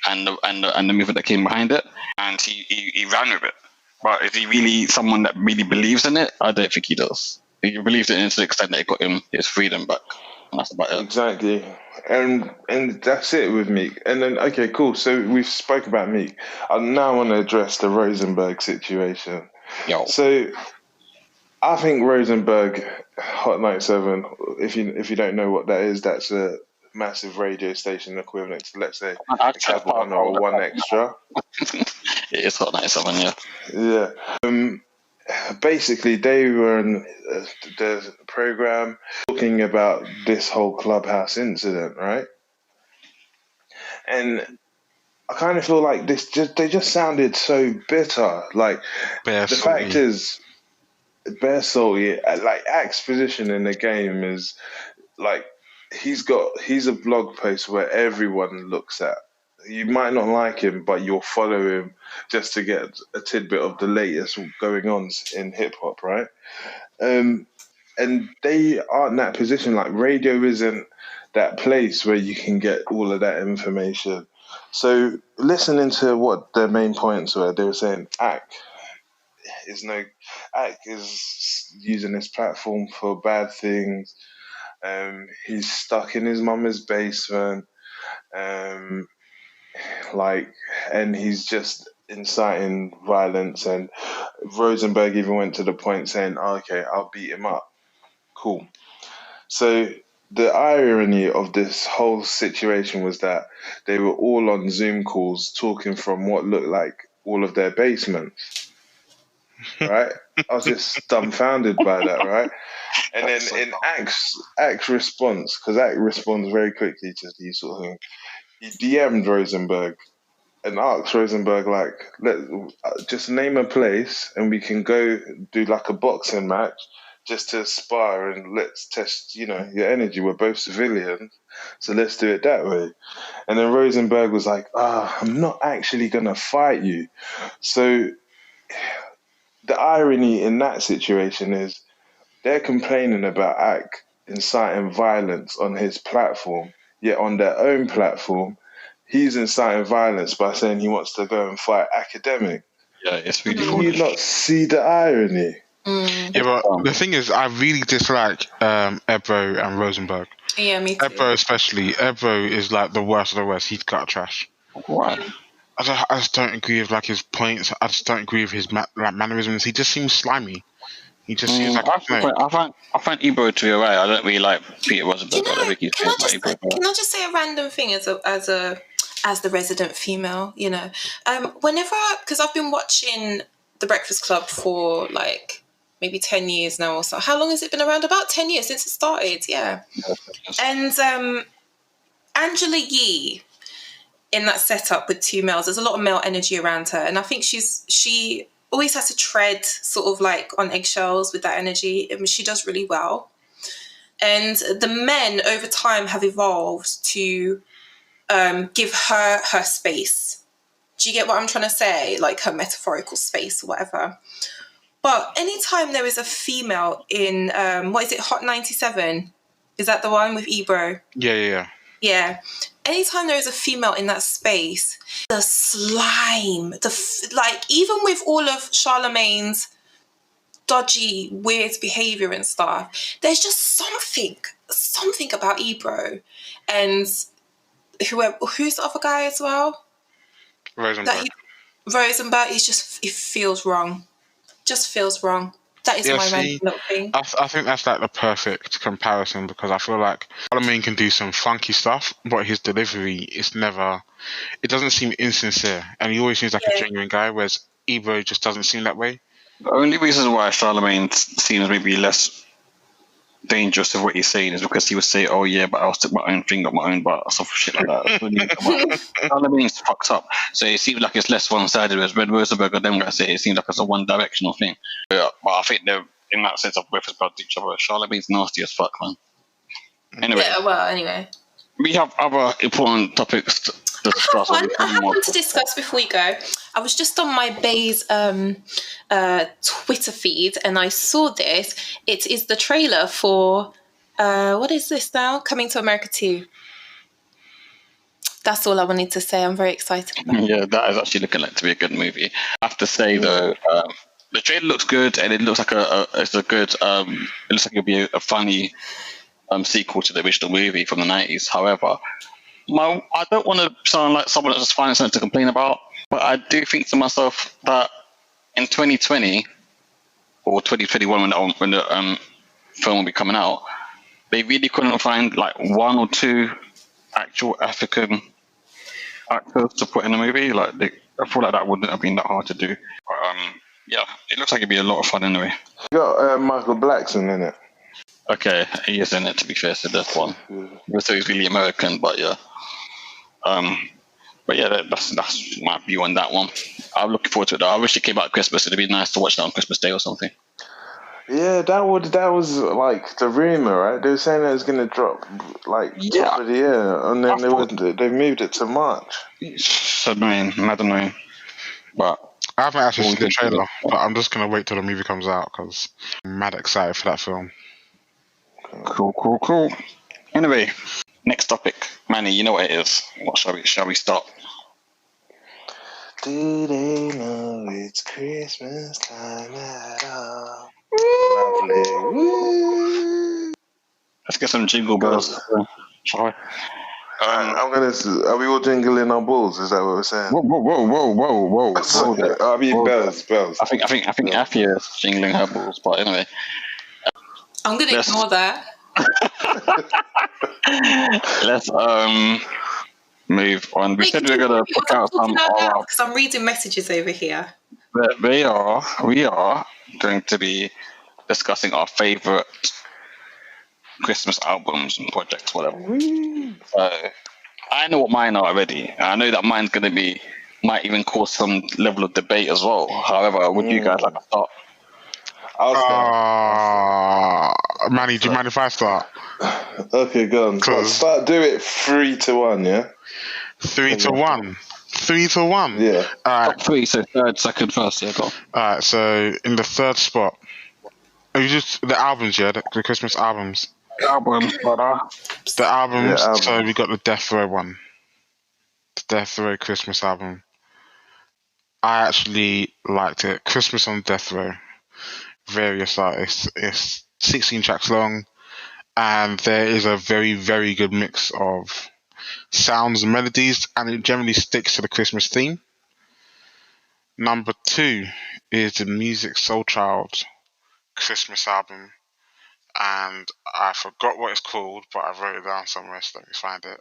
and the movement that came behind it, and he ran with it. But is he really someone that really believes in it? I don't think he does. He believes in it to the extent that it got him his freedom back. And that's about it. Exactly. And that's it with Meek. And then, okay, cool. So we've spoke about Meek. I now want to address the Rosenberg situation. Yo. So I think Rosenberg, Hot 97, if you don't know what that is, that's a massive radio station equivalent to, let's say, a Capital One or One Extra. It is Hot 97, yeah. Yeah. Basically, they were in the program talking about this whole Clubhouse incident, right? And I kind of feel like they just sounded so bitter. Like the fact is, Bear Salty, like Axe position in the game is like he's a blog post where everyone looks at. You might not like him, but you'll follow him just to get a tidbit of the latest going on in hip hop, right? And they aren't in that position. Like radio isn't that place where you can get all of that information. So listening to what their main points were, they were saying Ack is using this platform for bad things. He's stuck in his mama's basement. And he's just inciting violence. And Rosenberg even went to the point saying, okay, I'll beat him up. Cool. So the irony of this whole situation was that they were all on Zoom calls talking from what looked like all of their basements. Right? I was just dumbfounded by that, right? And then in Axe response, because Axe responds very quickly to these sort of things, he DM'd Rosenberg and asked Rosenberg, like, just name a place and we can go do like a boxing match just to spar and let's test, your energy. We're both civilians, so let's do it that way. And then Rosenberg was like, I'm not actually going to fight you. So the irony in that situation is they're complaining about Ack inciting violence on his platform, yet on their own platform, he's inciting violence by saying he wants to go and fight Academic. Yeah, it's really Do you not see the irony? Yeah, but the thing is, I really dislike Ebro and Rosenberg. Yeah, me too. Ebro especially. Ebro is like the worst of the worst. He's gut trash. Why? I just don't agree with like his points. I just don't agree with his mannerisms. He just seems slimy. He just seems like I find Ebro to be alright. I don't really like Peter Rosenberg. Can I just say a random thing as the resident female? Whenever because I've been watching The Breakfast Club for like maybe 10 years now or so. How long has it been around? About 10 years since it started. Yeah. And Angela Yee in that setup with two males, there's a lot of male energy around her, and I think she always has to tread sort of like on eggshells with that energy. I mean, she does really well. And the men over time have evolved to give her space. Do you get what I'm trying to say? Like her metaphorical space or whatever. But anytime there is a female in, what is it, Hot 97? Is that the one with Ebro? Yeah. Yeah. Anytime there is a female in that space, the slime, even with all of Charlemagne's dodgy, weird behaviour and stuff, there's just something something about Ebro and who's the other guy as well? Rosenberg. Rosenberg is just, it feels wrong. Just feels wrong. That is my random little thing. I think that's like the perfect comparison because I feel like Charlamagne can do some funky stuff, but his delivery is never. It doesn't seem insincere, and he always seems like a genuine guy, whereas Ebro just doesn't seem that way. The only reason why Charlamagne seems maybe less dangerous of what he's saying is because he would say, "Oh yeah, but I'll stick my own finger up my own butt," or stuff shit like that. Charlamagne's fucked up, so it seems like it's less one-sided. Whereas Red Rosenberg or them guys say it seems like it's a one-directional thing. But I think they're in that sense of both about each other. Charlamagne's nasty as fuck, man. Anyway, Anyway, we have other important topics to discuss. I have one to discuss before we go. I was just on my Bay's Twitter feed and I saw this. It is the trailer for what is this now? Coming to America 2. That's all I wanted to say. I'm very excited. Yeah, that is actually looking like to be a good movie. I have to say though, the trailer looks good and it looks like it looks like it'll be a funny sequel to the original movie from the 90s. However, I don't want to sound like someone that's just finding something to complain about, but I do think to myself that in 2020 or 2021 when the film will be coming out, they really couldn't find like one or two actual African actors to put in a movie. Like I feel like that wouldn't have been that hard to do. But, yeah, it looks like it'd be a lot of fun anyway. You got Michael Blackson in it. Okay, he is in it to be fair, so that's one. So he's really American, but yeah. But yeah, that's my view on that one. I'm looking forward to it though. I wish it came out at Christmas. It'd be nice to watch that on Christmas Day or something. Yeah, that was like the rumor, right? They were saying that it was gonna drop like top of the year, and then they moved it to March. It's annoying, mad annoying. But I haven't actually seen the trailer, but I'm just gonna wait till the movie comes out because I'm mad excited for that film. Cool. Anyway, next topic, Manny. You know what it is. What shall we start? Do they know it's Christmas time at all? Lovely. Woo. Let's get some jingle bells. Shall I? Are we all jingling our balls? Is that what we're saying? Whoa. I mean bells. I think Afia is jingling her balls, but anyway. I'm going to ignore that. Let's move on. We said we are going to pick out some because I'm reading messages over here. We are going to be discussing our favourite Christmas albums and projects, whatever. So I know what mine are already. I know that mine's going to might even cause some level of debate as well. However, would you guys like to start? I'll start. Manny, do you mind if I start? Okay, go on. Do it 3-1, yeah? 3-1. 3-1. Yeah. All right. Top three, so third, second, first. Yeah, go on. All right. So in the third spot, are you just the albums? Yeah, the Christmas albums. Albums, brother. The albums. Yeah, So we got the Death Row one. The Death Row Christmas album. I actually liked it. Christmas on Death Row. Various artists. It's 16 tracks long, and there is a very, very good mix of sounds and melodies, and it generally sticks to the Christmas theme. Number 2 is the Music Soul Child Christmas album, and I forgot what it's called, but I wrote it down somewhere, so let me find it.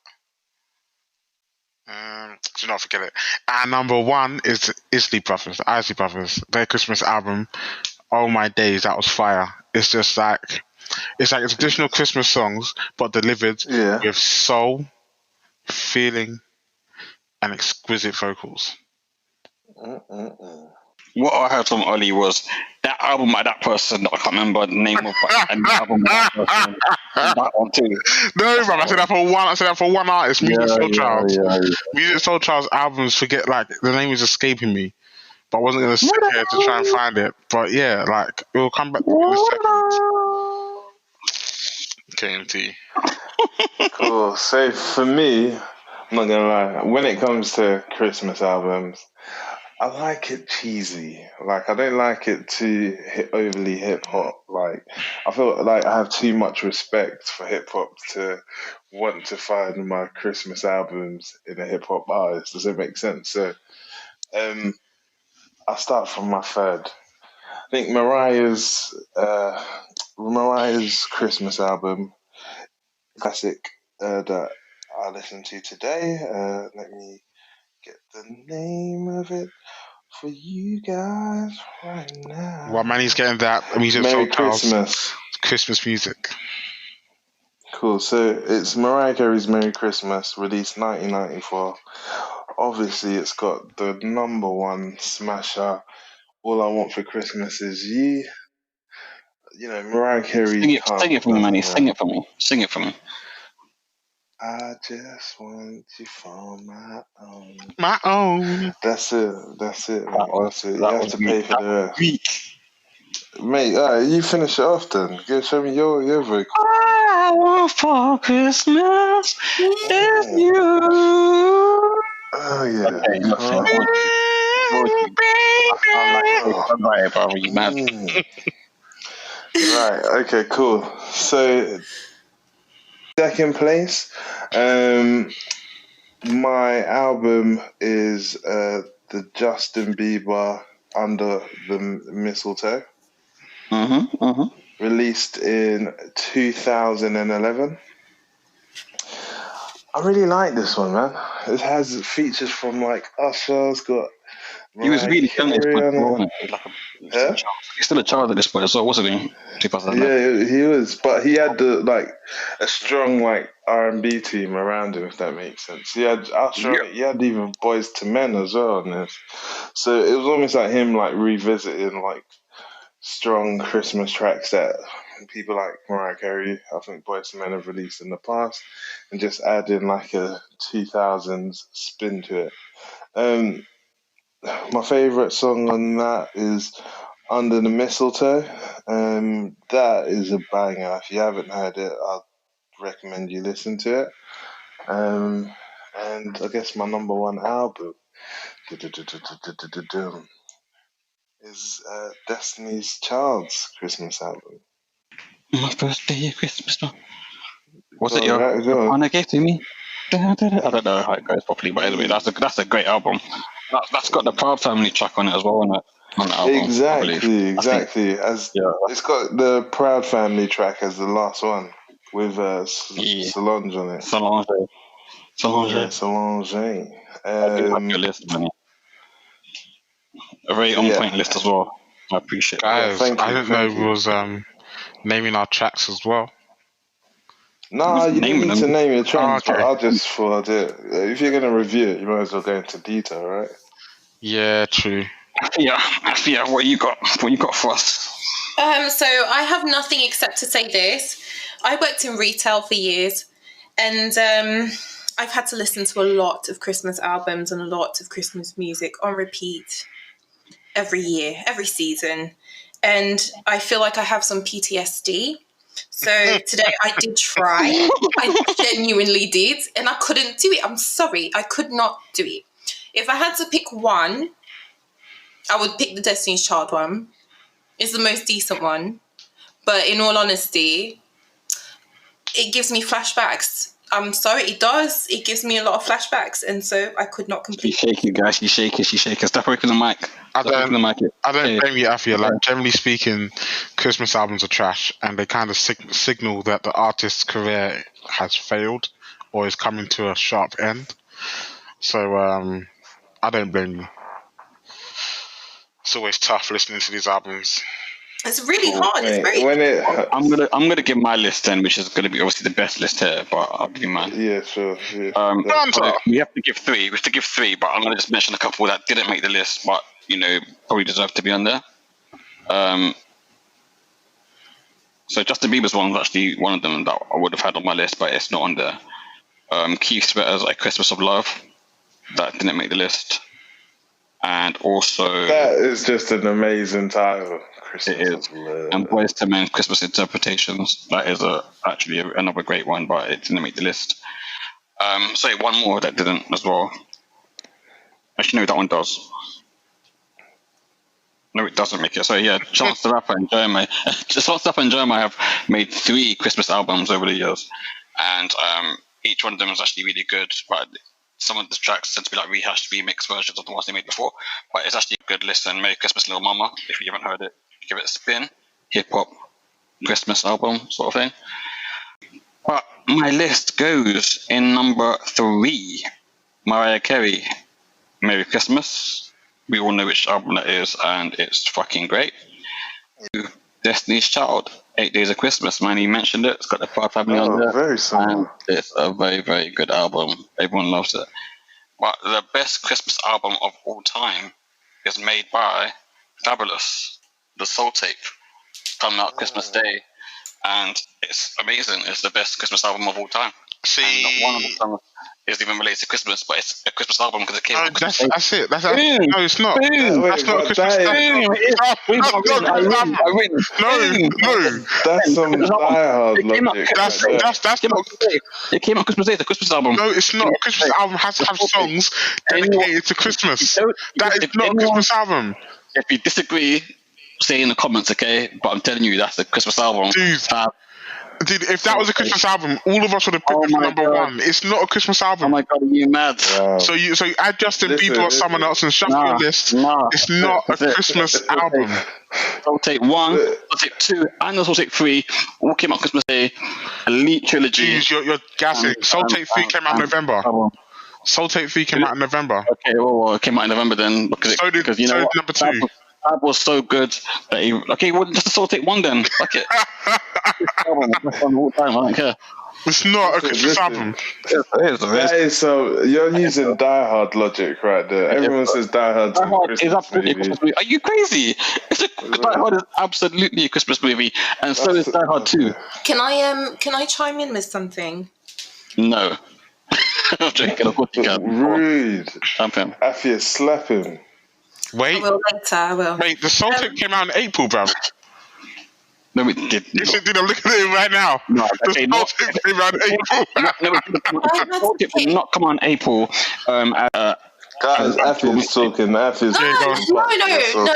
Do not forget it. And number 1 is the Isley Brothers, their Christmas album. Oh my days, that was fire. It's just like it's traditional Christmas songs, but delivered with soul, feeling, and exquisite vocals. What I heard from Ollie was that album by that person. I can't remember the name of and the album by that person. That one too. No, bro, I said that for one artist, Music Soul Child. Yeah. Music Soul Child's albums, the name is escaping me. But I wasn't going to sit here to try and find it. But yeah, it will come back to me in a second. KMT. Cool. So for me, I'm not going to lie, when it comes to Christmas albums, I like it cheesy. Like I don't like it too overly hip hop. Like I feel like I have too much respect for hip hop to want to find my Christmas albums in a hip hop artist. Does it make sense? So um, I'll start from my third. I think Mariah's Christmas album, classic that I listened to today. Let me get the name of it for you guys right now. While Manny's getting that music Merry sold Charles, Christmas. Christmas music. Cool. So it's Mariah Carey's Merry Christmas, released 1994. Obviously, it's got the number one smasher, All I Want for Christmas Is You. You know, Mariah Carey Sing it for me, Manny. Sing it for me. Sing it for me. I just want you for my own. My own. That's it. That's it. Mate. That's it. You That have was to pay for the rest. weak. Mate, you finish it off then. Show me your vocal. All I want for Christmas is you. Oh, yeah. Okay, listen, I sound like a songwriter, bro. You mad? Right, okay, cool. So, second place, my album is the Justin Bieber Under the Mistletoe, released in 2011. I really like this one, man. It has features from like Usher. It's got He was really young at this point, on it. wasn't he? Like he's still a child at this point as well, wasn't he? 2009. Yeah, he was, but he had a strong like R&B team around him, if that makes sense. He had Usher, he had even Boys to Men as well on this, so it was almost like him like revisiting like strong Christmas tracks that people like Mariah Carey, I think Boys to Men have released in the past, and just adding like a 2000s spin to it. My favorite song on that is Under the Mistletoe. That is a banger. If you haven't heard it, I'd recommend you listen to it. And I guess my number one album is Destiny's Child's Christmas album. My first day of Christmas. Was Go it on, your go on. partner gave to me? I don't know how it goes properly, but anyway, that's a great album. That's got the Proud Family track on it as well, on the album. Exactly. Yeah. It's got the Proud Family track as the last one with Solange on it. Solange. Yeah, Solange. I do like your list, man. A very on-point list as well. I appreciate it. Guys, thank I you, didn't know thank we you. was naming our tracks as well. No, you don't need to name your tracks, okay. but I just thought I'd do it. If you're going to review it, you might as well go into detail, right? Yeah, true. Afia, what you got? What you got for us? So I have nothing except to say this. I worked in retail for years, and I've had to listen to a lot of Christmas albums and a lot of Christmas music on repeat every year, every season. And I feel like I have some PTSD. So today I did try. I genuinely did. And I couldn't do it. I'm sorry. I could not do it. If I had to pick one, I would pick the Destiny's Child one. It's the most decent one. But in all honesty, it gives me flashbacks. I'm sorry, it does. It gives me a lot of flashbacks. And so I could not complete. She's shaking, guys. She's shaking. Stop working the mic. I don't blame you, Afia. Like, generally speaking, Christmas albums are trash, and they kind of signal that the artist's career has failed or is coming to a sharp end. So I don't blame you. It's always tough listening to these albums. It's really hard. It's very. I'm gonna give my list then, which is gonna be obviously the best list here, but I'll give you mine. Yeah, sure. We have to give three. We have to give three, but I'm gonna just mention a couple that didn't make the list, but probably deserve to be on there. So Justin Bieber's one was actually one of them that I would have had on my list, but it's not on there. Keith Sweater's A Christmas of Love, that didn't make the list. And also... That is just an amazing title. It is. And Boys to Men, Christmas Interpretations, that is actually another great one, but it didn't make the list. One more that didn't as well. Actually, no, that one does. No, it doesn't make it. So yeah, Chance the Rapper and Jeremiah. Chance the Rapper and Jeremiah have made 3 Christmas albums over the years, and each one of them is actually really good. But some of the tracks tend to be like rehashed, remix versions of the ones they made before. But it's actually a good listen. Merry Christmas, Little Mama. If you haven't heard it, give it a spin. Hip hop Christmas album sort of thing. But my list goes in number 3, Mariah Carey, Merry Christmas. We all know which album that is, and it's fucking great. Destiny's Child, 8 Days of Christmas. Man, you mentioned it. It's got the Proud Family on there. Very similar. And it's a very, very good album. Everyone loves it. But the best Christmas album of all time is made by Fabulous, the Soul Tape, coming out Christmas Day. And it's amazing. It's the best Christmas album of all time. See, and not one of the songs is even related to Christmas, but it's a Christmas album because it came out. That's it. That's no, it's not. That's not a Christmas album. I win. No. That's some diehard logic. That's not. It came out Christmas Day. It's a Christmas album. No, it's not. A Christmas album has to have songs dedicated to Christmas. That is not a Christmas album. If you disagree, say in the comments, okay? But I'm telling you, that's a Christmas album. Dude, if that was a Christmas album, all of us would have picked it for number 1. It's not a Christmas album. Oh my god, are you mad? Wow. So you add Justin Bieber or someone else and shuffle your list. It's not a Christmas album. Soul Tape 1, Soul Tape 2, and Soul Tape 3 all came out Christmas Day. Elite Trilogy. Jeez, you're gassing. Soul Tape 3 came out in November. Soul Tape 3 came out in November. Okay, well, it came out in November then. Because you know what? Number 2. That was so good that well, just a Soul Tape 1 then. Fuck it. All time, I don't care. It's not a Christmas album. That is so. You're using diehard logic right there. Everyone says diehard is absolutely a Christmas movie. Are you crazy? Die Hard is absolutely a Christmas movie, and so is Die Hard 2. Can I chime in with something? No. I'm joking. Of course you can. Rude. Champion. Afia, slap him. Wait. I will later. I will. Wait, the Soul Tape came out in April, bruv. No, it did. Dude, I'm looking at it right now. No, the Soul Tape came out in April. The Soul Tape did not come out in April. Guys, Afia's talking. Afia's No,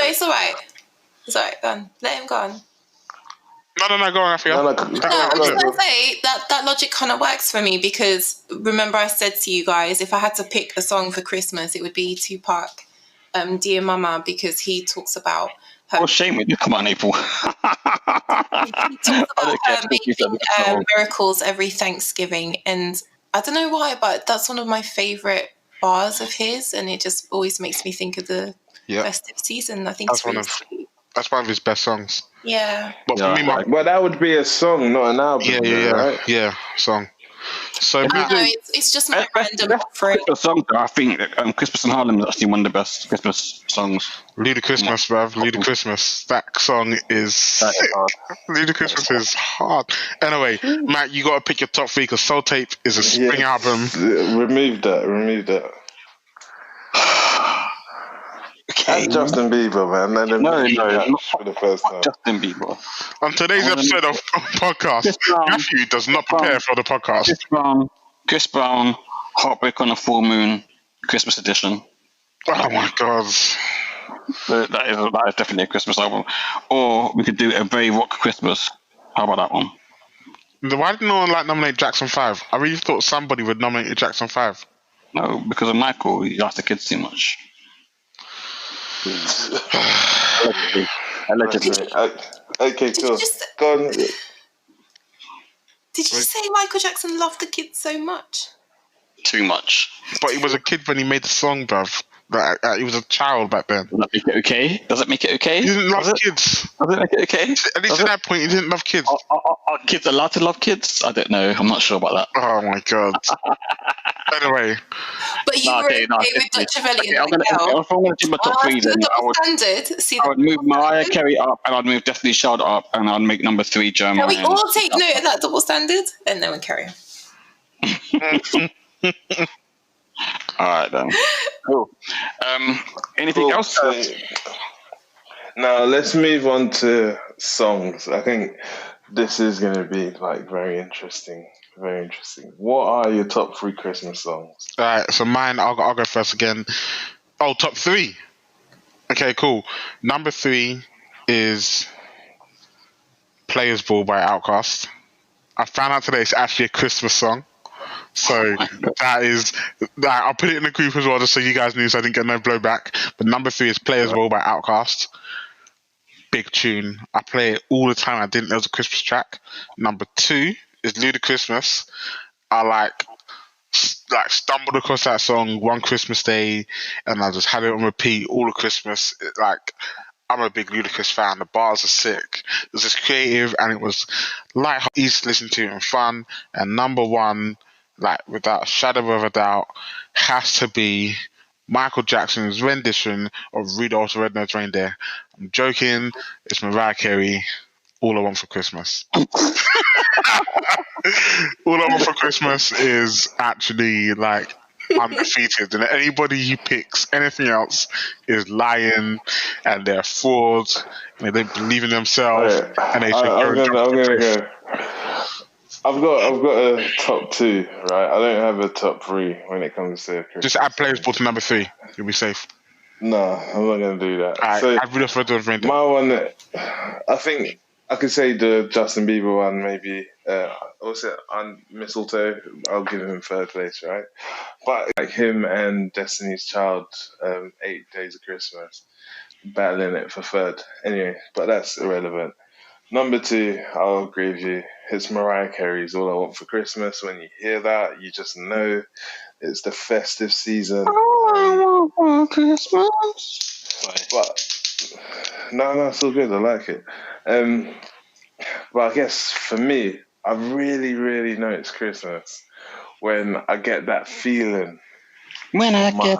it's all right. It's all right. Go on. Let him go on. No, go on, Afia. No, I was going to say that logic kind of works for me because remember I said to you guys, if I had to pick a song for Christmas, it would be Tupac, Dear Mama, because he talks about her... Oh, shame it did come out in April. He talks about her making miracles every Thanksgiving, and I don't know why, but that's one of my favourite bars of his, and it just always makes me think of the festive season. I think it's really sweet. That's one of his best songs. Yeah. But for me, well, that would be a song, not an album. Right? Yeah, song. So it's just my random offering. Song, I think Christmas in Harlem is actually one of the best Christmas songs. Ludachristmas, bruv. Ludachristmas. That song is sick. Ludachristmas is hard. Anyway, Matt, you got to pick your top 3 because Soul Tape is a spring album. Remove that. Okay. And Justin Bieber, man. Let him no, for the first time. Justin Bieber. On today's episode of podcast, Matthew does not prepare for the podcast. Chris Brown, Heartbreak on a Full Moon, Christmas edition. Oh my god. That is definitely a Christmas album. Or we could do A Very Rock Christmas. How about that one? Why did no one nominate Jackson 5? I really thought somebody would nominate Jackson 5. No, because of Michael. He asked the kids too much. Allegedly. Okay, cool. Go on. Did you say Michael Jackson loved the kids so much? Too much. But he was a kid when he made the song, bruv. He was a child back then. Does that make it okay? Does it make it okay? He didn't love kids. Does it make it okay? At least at that point, he didn't love kids. Are kids allowed to love kids? I don't know. I'm not sure about that. Oh my god. Anyway. But you were okay with Dutch Velli and Miguel. If I'm going to do my top 3, then I would move Mariah Carey up, and I'd move Destiny's Child up, and I'd make number 3 Jeremiah. Can we all take note of that double standard? And then we carry on. All right, then. Cool. Anything else? Now, let's move on to songs. I think this is going to be very interesting. Very interesting. What are your top 3 Christmas songs? All right, so mine, I'll go first again. Oh, top 3. Okay, cool. Number 3 is Players Ball by Outkast. I found out today it's actually a Christmas song. So that is, I'll put it in the group as well, just so you guys knew, so I didn't get no blowback. But number 3 is Players Ball by Outkast. Big tune. I play it all the time. I didn't know it was a Christmas track. Number 2 is Ludacrismas. I like stumbled across that song one Christmas day, and I just had it on repeat all of Christmas. I'm a big Ludacris fan. The bars are sick. It was just creative, and it was light, easy to listen to, and fun. And number 1, like without a shadow of a doubt, has to be Michael Jackson's rendition of Rudolph the Red-Nosed Reindeer. I'm joking. It's Mariah Carey. All I Want for Christmas. All I Want for Christmas is actually like undefeated, and anybody who picks anything else is lying, and they're frauds, and they don't believe in themselves, and they should I'm gonna go. I've got a top 2, right? I don't have a top 3 when it comes to Christmas. Just add Players Ball to number 3. You'll be safe. No, I'm not gonna do that. Alright, So add Rudolph the Red-Nosed Reindeer. my one, I think I could say the Justin Bieber one, maybe. Also on Mistletoe, I'll give him 3rd place, right? But like him and Destiny's Child, 8 Days of Christmas, battling it for 3rd. Anyway, but that's irrelevant. Number 2, I'll agree with you. It's Mariah Carey's All I Want for Christmas. When you hear that, you just know it's the festive season. All I want for Christmas. But no, it's all good. I like it. But I guess for me, I really, really know it's Christmas when I get that feeling. When I get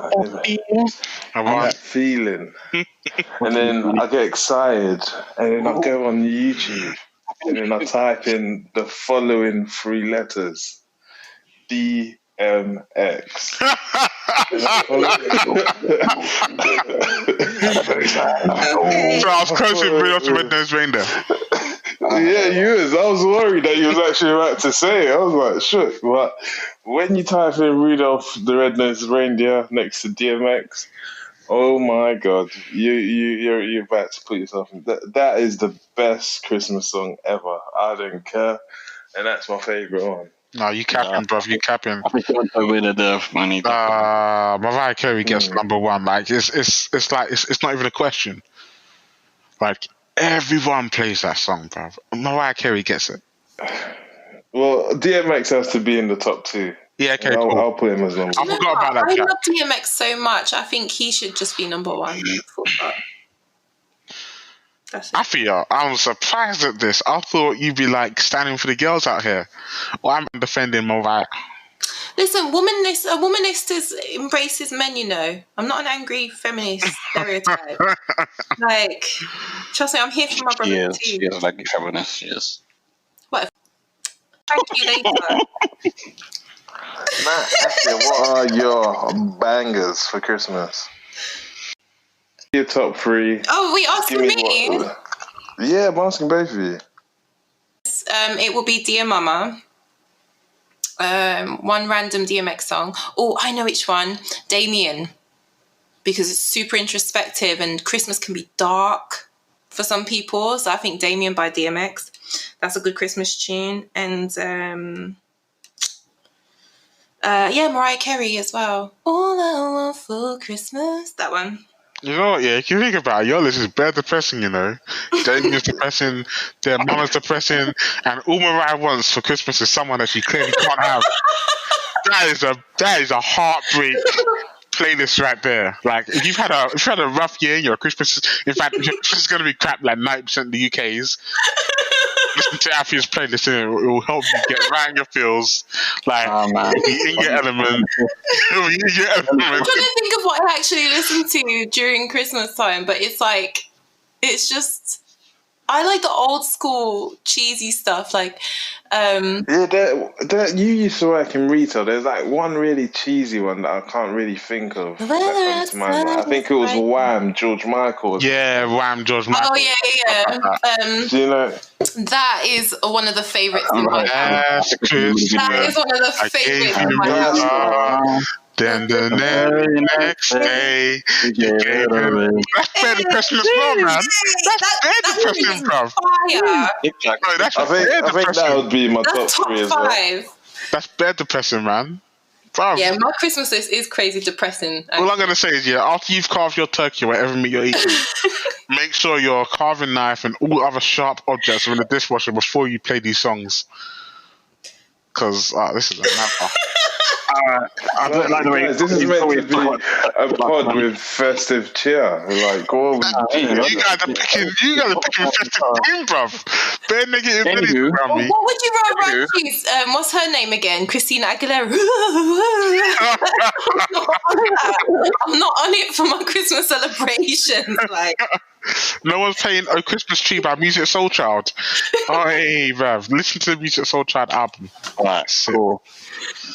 That feeling. And then I get excited, and then I go on YouTube, and then I type in the following 3 letters. DMX. So I was close with Rudolph the Red-Nosed Reindeer. Yeah, you was. I was worried that you was actually about to say it. I was like, shook. But when you type in Rudolph the Red-Nosed Reindeer next to DMX, oh my God, you're about to put yourself in. That is the best Christmas song ever. I don't care, and that's my favorite one. No, you capping, bruv. You capping. I think I'm with the money. Mariah Carey gets number 1. Like it's like it's not even a question. Like everyone plays that song, bruv. Mariah Carey gets it. Well, DMX has to be in the top 2. Yeah, okay, cool. I'll put him as number 2. I forgot about that. I love DMX so much. I think he should just be number 1. That's it. I feel I'm surprised at this. I thought you'd be like standing for the girls out here. Well, I'm defending Mariah. Listen, a womanist embraces men, you know. I'm not an angry feminist stereotype. Like, trust me, I'm here for my brother too. She is like a feminist, yes. What? Thank you later. Matt, actually, what are your bangers for Christmas? Your top 3. Oh, we asking me? Yeah, I'm asking both of you. It will be Dear Mama. One random DMX song. Oh, I know which one. Damien. Because it's super introspective and Christmas can be dark for some people. So I think Damien by DMX. That's a good Christmas tune. And Mariah Carey as well. All I Want for Christmas. That one. You know what, yeah, if you think about it, your list is bare depressing, you know. Damien's depressing, their mama's depressing, and all Mariah wants for Christmas is someone that she clearly can't have. That is a heartbreak playlist right there. Like, if you've had a rough year, your Christmas, in fact, your Christmas is going to be crap like 90% of the UK's. Listen to Alfie's playlist, and it will help you get right in your feels. Like, be in your element. I'm trying to think of what I actually listen to during Christmas time, but it's just, I like the old school cheesy stuff. Like, you used to work in retail. There's like one really cheesy one that I can't really think of. That comes to mind. I think it was Wham, George Michael. Yeah, Wham, George Michael. Oh yeah. Do you know? That is one of the favourites in my house. Yes, That is one of the favourites in my house. Then the next day, you gave him. That's very depressing as well, man. That's very depressing, bruv. Fire. No, that's I think that depressing. would be my top That's top 3 as well. 5. That's very depressing, man. Bruv. Yeah, my Christmas list is crazy depressing. All I'm gonna say is, after you've carved your turkey or whatever meat you're eating, make sure your carving knife and all other sharp objects are in the dishwasher before you play these songs. Because this is a matter. I don't like the way Guys, this is meant to be a pod with festive cheer. Like, what You guys are picking festive theme, bruv. Bare negative energy around me. What would you rather choose? What's her name again? Christina Aguilera. I'm not on it for my Christmas celebrations. Like, no one's playing "Oh Christmas Tree" by Music Soul Child. Oh, hey, bruv, listen to the Music Soul Child album. Right,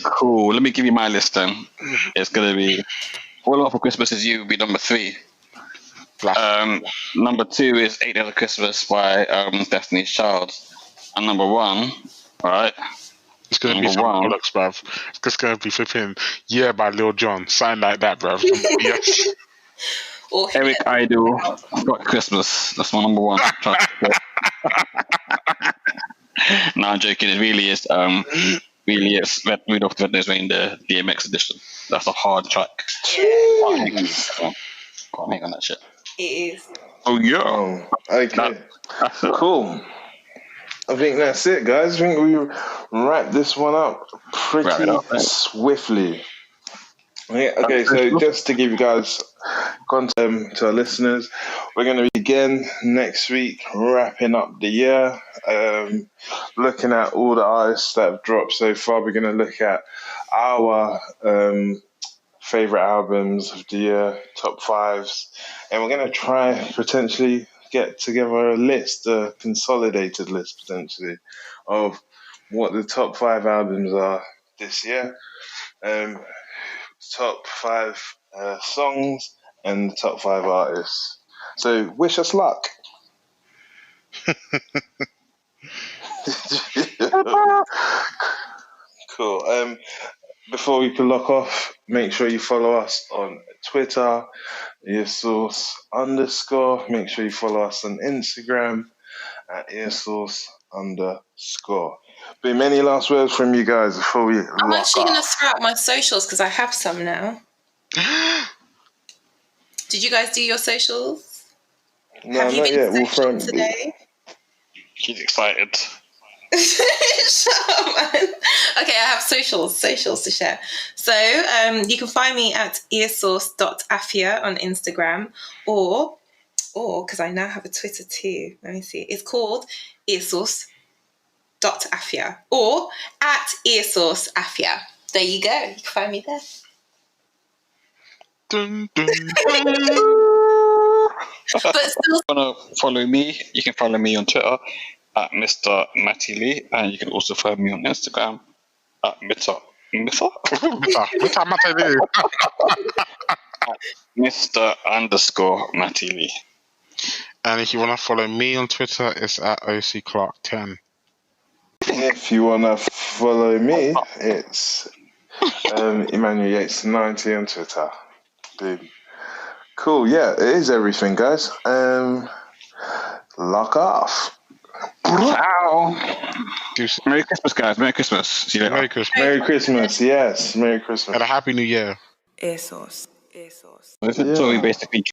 cool. Let me give you my list then. It's gonna be All I Want for Christmas Is You. Will be number 3. Number 2 is 8 Days of Christmas by Destiny's Child, and number 1, right? It's gonna be some bollocks, bruv. It's just gonna be flipping "Yeah" by Lil Jon, something like that, bruv. Yes. or Eric Idle, Got Christmas. That's my number 1. No, I'm joking. It really is. Rudolph the Red-Nosed Reindeer, the DMX edition. That's a hard track. Can't hang on that shit. it is. Oh yeah. Okay. Cool. I think that's it, guys. I think we wrap this one up pretty swiftly. Yeah, okay, so just to give you guys content to our listeners, we're going to be again next week wrapping up the year, looking at all the artists that have dropped so far. We're going to look at our favorite albums of the year, top 5s, and we're going to try potentially get together a list, a consolidated list potentially, of what the top 5 albums are this year. Top 5 songs and the top 5 artists. So wish us luck. Cool. Before we can lock off, make sure you follow us on Twitter, EarSauce _. Make sure you follow us on Instagram at EarSauce _. But many last words from you guys before we I'm actually going to throw out my socials because I have some now. Did you guys do your socials? No, have you not been yet. social today? She's excited. Shut up, man. Okay, I have socials to share. So you can find me at earsauce.afia on Instagram, or because I now have a Twitter too. Let me see. It's called earsauce.afia or at earsauceafia. There you go. You can find me there. Dun, dun, But still, Want to follow me? You can follow me on Twitter at Mr. Matty Lee, and you can also follow me on Instagram at Mr. Matty Lee. And if you want to follow me on Twitter, it's at OCClark10. If you want to follow me, it's Emmanuel Yates 90 on Twitter. Boom. Cool, yeah, it is everything, guys. Lock off. Ciao. Merry Christmas, guys. Merry Christmas. See you later. Merry Christmas. Merry Christmas, yes. Merry Christmas. And a Happy New Year. EarSauce. This is Tory basically